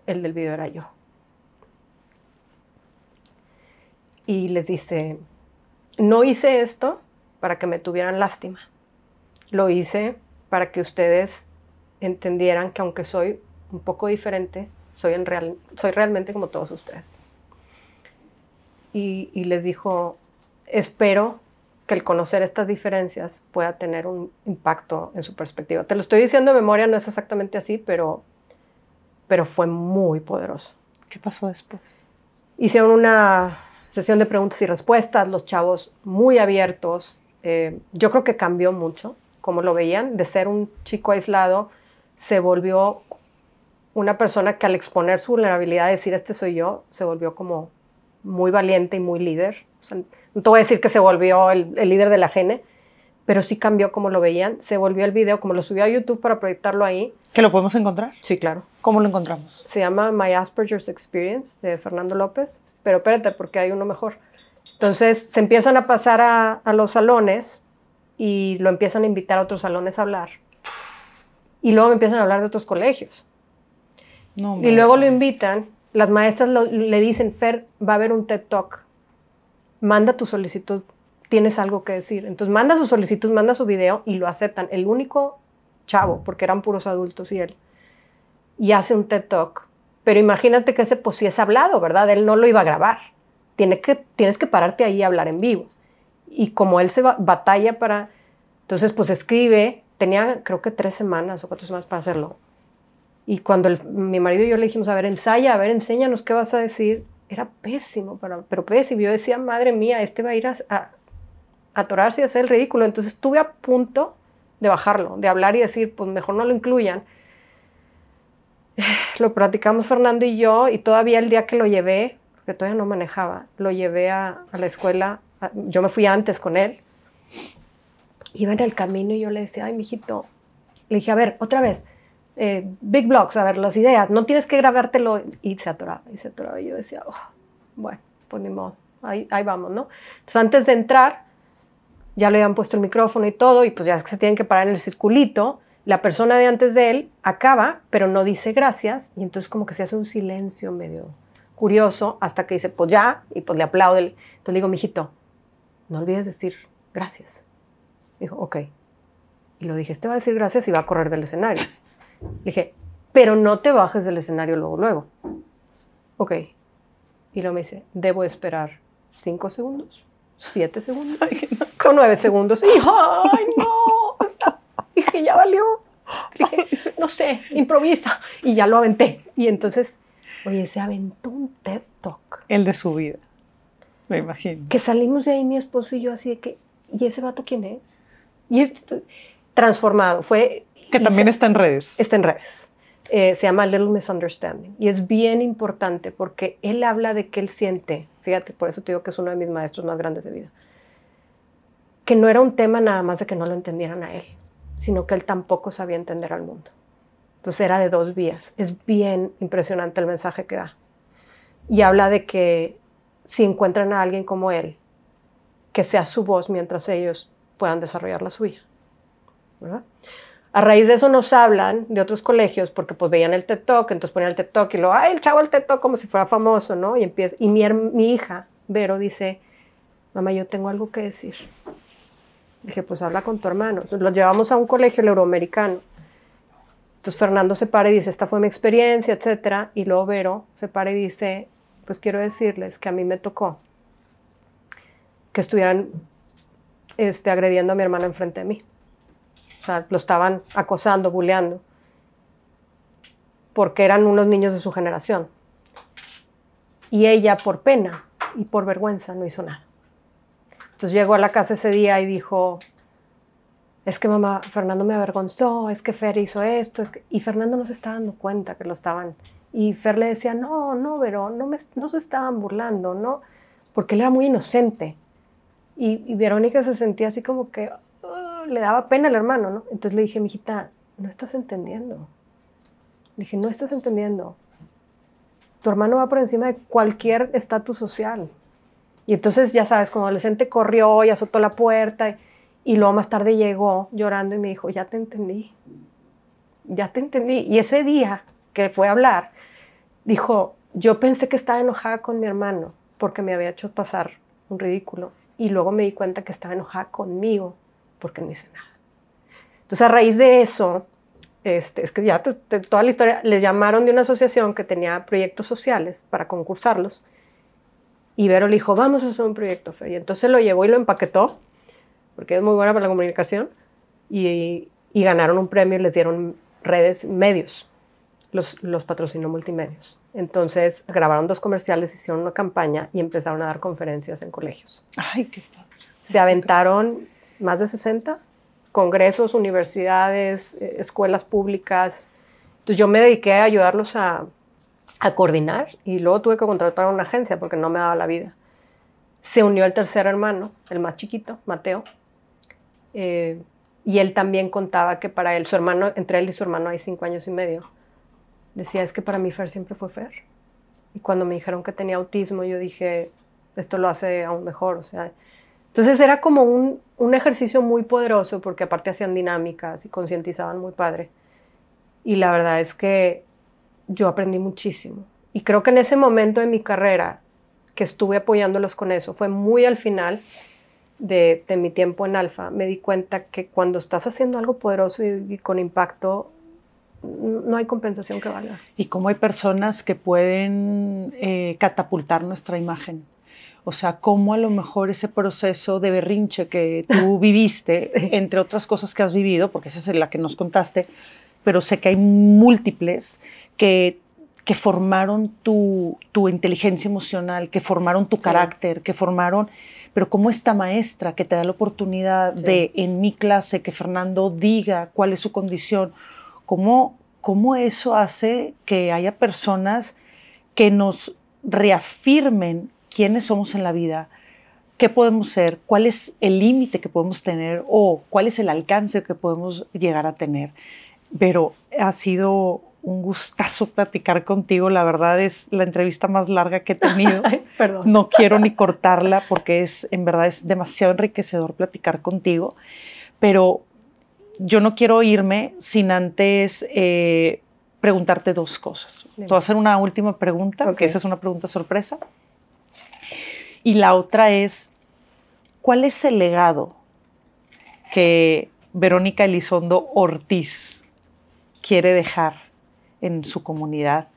el del video era yo. Y les dice, no hice esto para que me tuvieran lástima. Lo hice para que ustedes entendieran que aunque soy un poco diferente, soy realmente como todos ustedes. Y les dijo, espero que el conocer estas diferencias pueda tener un impacto en su perspectiva. Te lo estoy diciendo de memoria, no es exactamente así, pero fue muy poderoso. ¿Qué pasó después? Hicieron una sesión de preguntas y respuestas, los chavos muy abiertos. Yo creo que cambió mucho, como lo veían, de ser un chico aislado, se volvió una persona que al exponer su vulnerabilidad, decir, este soy yo, se volvió como muy valiente y muy líder. O sea, no te voy a decir que se volvió el líder de la gene, pero sí cambió como lo veían. Se volvió el video, como lo subió a YouTube para proyectarlo ahí. ¿Que lo podemos encontrar? Sí, claro. ¿Cómo lo encontramos? Se llama My Asperger's Experience, de Fernando López. Pero espérate, porque hay uno mejor. Entonces se empiezan a pasar a los salones y lo empiezan a invitar a otros salones a hablar. Y luego me empiezan a hablar de otros colegios. No, y luego lo invitan, las maestras le dicen, Fer, va a haber un TED Talk. Manda tu solicitud, tienes algo que decir. Entonces manda su solicitud, manda su video y lo aceptan. El único chavo, porque eran puros adultos y él, y hace un TED Talk. Pero imagínate que ese pues sí es hablado, ¿verdad? Él no lo iba a grabar. Tienes que pararte ahí y hablar en vivo. Y como él se batalla para... Entonces, pues escribe. Tenía, creo que 3 semanas o 4 semanas para hacerlo. Y cuando mi marido y yo le dijimos, a ver, ensaya, a ver, enséñanos qué vas a decir. Era pésimo, pero pésimo. Yo decía, madre mía, va a ir a atorarse y hacer el ridículo. Entonces, estuve a punto de bajarlo, de hablar y decir, pues mejor no lo incluyan. Lo platicamos Fernando y yo, y todavía el día que lo llevé, porque todavía no manejaba, lo llevé a la escuela. Yo me fui antes con él. Iba en el camino y yo le decía, ay, mijito. Le dije, a ver, otra vez, Big Blocks, a ver, las ideas, no tienes que grabártelo. Y se atoraba, y se atoraba. Y yo decía, oh, bueno, pues ni modo, ahí vamos, ¿no? Entonces, antes de entrar, ya le habían puesto el micrófono y todo, y pues ya es que se tienen que parar en el circulito. La persona de antes de él acaba, pero no dice gracias, y entonces como que se hace un silencio medio curioso, hasta que dice, pues ya, y pues le aplaude. Entonces le digo, mijito, no olvides decir gracias. Dijo, ok. Y lo dije, va a decir gracias y va a correr del escenario. Le dije, pero no te bajes del escenario luego. Ok. Y luego me dice, debo esperar 5 segundos, 7 segundos, o 9 segundos. Y ay, no. Dije, ya valió. Dije, no sé, improvisa. Y ya lo aventé. Y entonces, oye, se aventó un TED Talk. El de su vida, me imagino. Que salimos de ahí mi esposo y yo así de que, ¿y ese vato quién es? Y es transformado. Que también está en redes. Está en redes. Se llama Little Misunderstanding. Y es bien importante porque él habla de que él siente, fíjate, por eso te digo que es uno de mis maestros más grandes de vida, que no era un tema nada más de que no lo entendieran a él, sino que él tampoco sabía entender al mundo. Entonces era de dos vías. Es bien impresionante el mensaje que da. Y habla de que si encuentran a alguien como él, que sea su voz mientras ellos puedan desarrollar la suya, ¿verdad? A raíz de eso nos hablan de otros colegios, porque pues veían el TED Talk, entonces ponían el TED Talk y luego, ¡ay, el chavo el TED Talk! Como si fuera famoso, ¿no? Y mi hija, Vero, dice, mamá, yo tengo algo que decir. Dije, pues habla con tu hermano. Entonces, lo llevamos a un colegio el euroamericano. Entonces Fernando se para y dice, esta fue mi experiencia, etcétera. Y luego Vero se para y dice, pues quiero decirles que a mí me tocó que estuvieran agrediendo a mi hermano enfrente de mí. O sea, lo estaban acosando, buleando, porque eran unos niños de su generación. Y ella, por pena y por vergüenza, no hizo nada. Entonces llegó a la casa ese día y dijo, es que mamá, Fernando me avergonzó, es que Fer hizo esto. Y Fernando no se estaba dando cuenta que lo estaban. Y Fer le decía, no, Vero, no se estaban burlando, no, porque él era muy inocente. Y Verónica se sentía así como que le daba pena al hermano, ¿no? Entonces le dije, mijita, no estás entendiendo. Le dije, no estás entendiendo. Tu hermano va por encima de cualquier estatus social. Y entonces, ya sabes, como adolescente corrió y azotó la puerta y luego más tarde llegó llorando y me dijo, ya te entendí. Y ese día que fue a hablar, dijo, yo pensé que estaba enojada con mi hermano porque me había hecho pasar un ridículo. Y luego me di cuenta que estaba enojada conmigo porque no hice nada. Entonces, a raíz de eso, es que ya toda la historia, les llamaron de una asociación que tenía proyectos sociales para concursarlos. Y Vero le dijo, vamos a hacer un proyecto, Fer. Y entonces lo llevó y lo empaquetó, porque es muy buena para la comunicación. Y ganaron un premio y les dieron redes, medios. Los patrocinó Multimedios. Entonces grabaron 2 comerciales, hicieron una campaña y empezaron a dar conferencias en colegios. Ay, qué padre. Se aventaron más de 60 congresos, universidades, escuelas públicas. Entonces yo me dediqué a ayudarlos a coordinar y luego tuve que contratar a una agencia porque no me daba la vida. Se unió el tercer hermano, el más chiquito, Mateo, y él también contaba que para él, entre él y su hermano hay 5 años y medio. Decía, es que para mí Fer siempre fue Fer. Y cuando me dijeron que tenía autismo, yo dije, esto lo hace aún mejor, o sea. Entonces era como un ejercicio muy poderoso porque aparte hacían dinámicas y concientizaban muy padre. Y la verdad es que yo aprendí muchísimo. Y creo que en ese momento de mi carrera que estuve apoyándolos con eso, fue muy al final de mi tiempo en Alfa, me di cuenta que cuando estás haciendo algo poderoso y con impacto, no hay compensación que valga. Y cómo hay personas que pueden catapultar nuestra imagen. O sea, cómo a lo mejor ese proceso de berrinche que tú viviste, sí, entre otras cosas que has vivido, porque esa es la que nos contaste, pero sé que hay múltiples que formaron tu inteligencia emocional, que formaron tu carácter, que formaron... Pero como esta maestra que te da la oportunidad de, en mi clase, que Fernando diga cuál es su condición, cómo eso hace que haya personas que nos reafirmen quiénes somos en la vida, qué podemos ser, cuál es el límite que podemos tener o cuál es el alcance que podemos llegar a tener. Pero ha sido un gustazo platicar contigo. La verdad es la entrevista más larga que he tenido. Ay, perdón. No quiero ni cortarla porque en verdad es demasiado enriquecedor platicar contigo. Pero yo no quiero irme sin antes preguntarte 2 cosas. Te voy a hacer una última pregunta, que esa es una pregunta sorpresa. Y la otra es, ¿cuál es el legado que Verónica Elizondo Ortiz quiere dejar en su comunidad,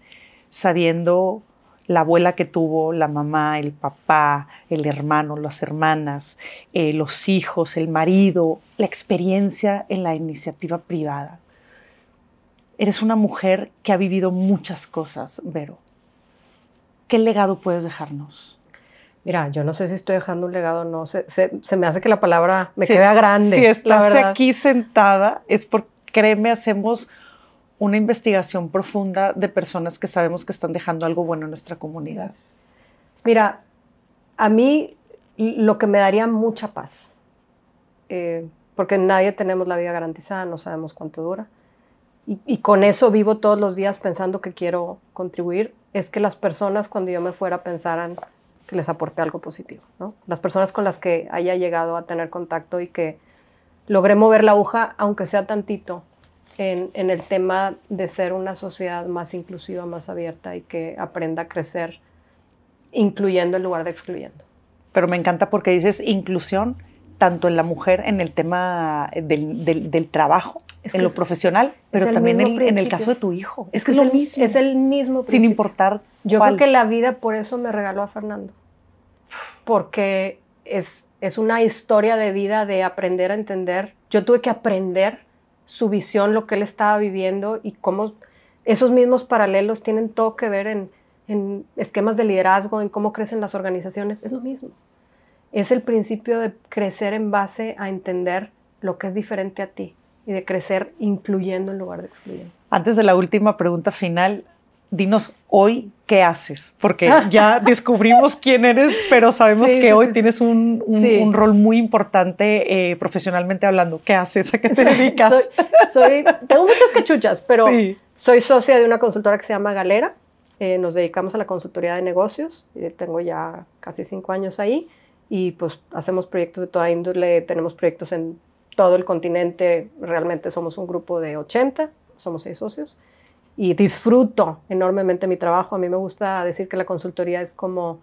sabiendo la abuela que tuvo, la mamá, el papá, el hermano, las hermanas, los hijos, el marido, la experiencia en la iniciativa privada? Eres una mujer que ha vivido muchas cosas, Vero. ¿Qué legado puedes dejarnos? Mira, yo no sé si estoy dejando un legado o no. Se me hace que la palabra me queda grande. Si estás aquí sentada es porque, créeme, hacemos una investigación profunda de personas que sabemos que están dejando algo bueno en nuestra comunidad. Mira, a mí lo que me daría mucha paz, porque nadie tenemos la vida garantizada, no sabemos cuánto dura, y con eso vivo todos los días pensando que quiero contribuir, es que las personas cuando yo me fuera pensaran que les aporté algo positivo, ¿no? Las personas con las que haya llegado a tener contacto y que logré mover la aguja, aunque sea tantito, en el tema de ser una sociedad más inclusiva, más abierta y que aprenda a crecer incluyendo en lugar de excluyendo. Pero me encanta porque dices inclusión tanto en la mujer en el tema del trabajo, en lo profesional, pero también en el caso de tu hijo. Es que es lo mismo. Es el mismo principio. Sin importar Yo cuál. creo que la vida por eso me regaló a Fernando. Porque es una historia de vida de aprender a entender. Yo tuve que aprender su visión, lo que él estaba viviendo y cómo esos mismos paralelos tienen todo que ver en esquemas de liderazgo, en cómo crecen las organizaciones. Es lo mismo. Es el principio de crecer en base a entender lo que es diferente a ti y de crecer incluyendo en lugar de excluyendo. Antes de la última pregunta final, dinos hoy qué haces, porque ya descubrimos quién eres, pero sabemos que hoy tienes un rol muy importante profesionalmente hablando. ¿Qué haces? ¿A qué te dedicas? Tengo muchas cachuchas, pero soy socia de una consultora que se llama Galera. Nos dedicamos a la consultoría de negocios. Tengo ya casi 5 años ahí y pues hacemos proyectos de toda índole. Tenemos proyectos en todo el continente. Realmente somos un grupo de 80, somos 6 socios. Y disfruto enormemente mi trabajo. A mí me gusta decir que la consultoría es como,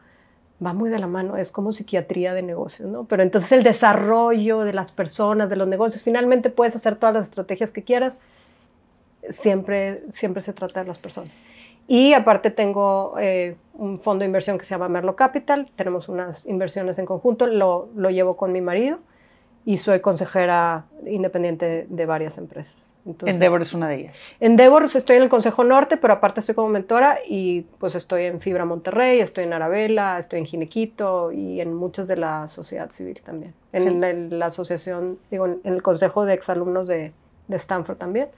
va muy de la mano, es como psiquiatría de negocios, ¿no? Pero entonces el desarrollo de las personas, de los negocios, finalmente puedes hacer todas las estrategias que quieras, siempre se trata de las personas. Y aparte tengo un fondo de inversión que se llama Merlo Capital, tenemos unas inversiones en conjunto, lo llevo con mi marido y soy consejera independiente de varias empresas. Entonces, Endeavor es una de ellas. Endeavor, estoy en el Consejo Norte, pero aparte estoy como mentora y pues estoy en Fibra Monterrey, estoy en Arabella, estoy en Ginequito y en muchas de la sociedad civil también. En la asociación, digo, en el Consejo de Exalumnos de Stanford también.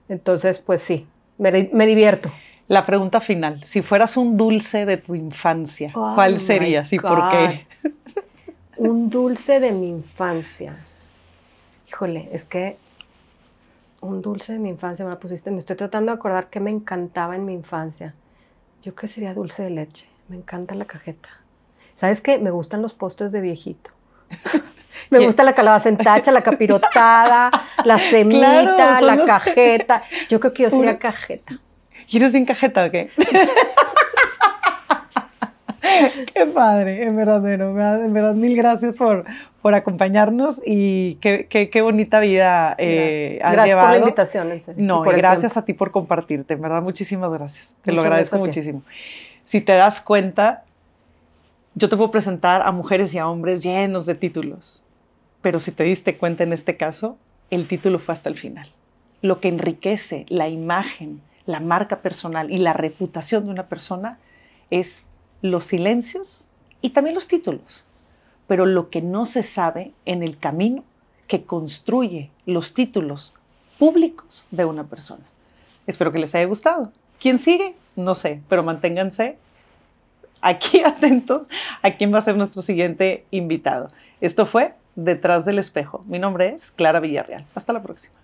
Entonces, pues sí, me divierto. La pregunta final, si fueras un dulce de tu infancia, ¿cuál serías y por qué? Un dulce de mi infancia. Híjole, es que un dulce de mi infancia me la pusiste. Me estoy tratando de acordar qué me encantaba en mi infancia. Yo creo que sería dulce de leche. Me encanta la cajeta. ¿Sabes qué? Me gustan los postres de viejito. Me gusta la calabaza en tacha, la capirotada, la semita, claro, la cajeta. Yo creo que yo sería cajeta. ¿Y eres bien cajeta o qué? Qué padre, en verdad, mil gracias por acompañarnos y qué bonita vida has llevado. Gracias por la invitación, en serio. No, y gracias a ti por compartirte, en verdad, muchísimas gracias. Te lo agradezco muchísimo. Si te das cuenta, yo te puedo presentar a mujeres y a hombres llenos de títulos, pero si te diste cuenta en este caso, el título fue hasta el final. Lo que enriquece la imagen, la marca personal y la reputación de una persona es los silencios y también los títulos, pero lo que no se sabe en el camino que construye los títulos públicos de una persona. Espero que les haya gustado. ¿Quién sigue? No sé, pero manténganse aquí atentos a quién va a ser nuestro siguiente invitado. Esto fue Detrás del Espejo. Mi nombre es Clara Villarreal. Hasta la próxima.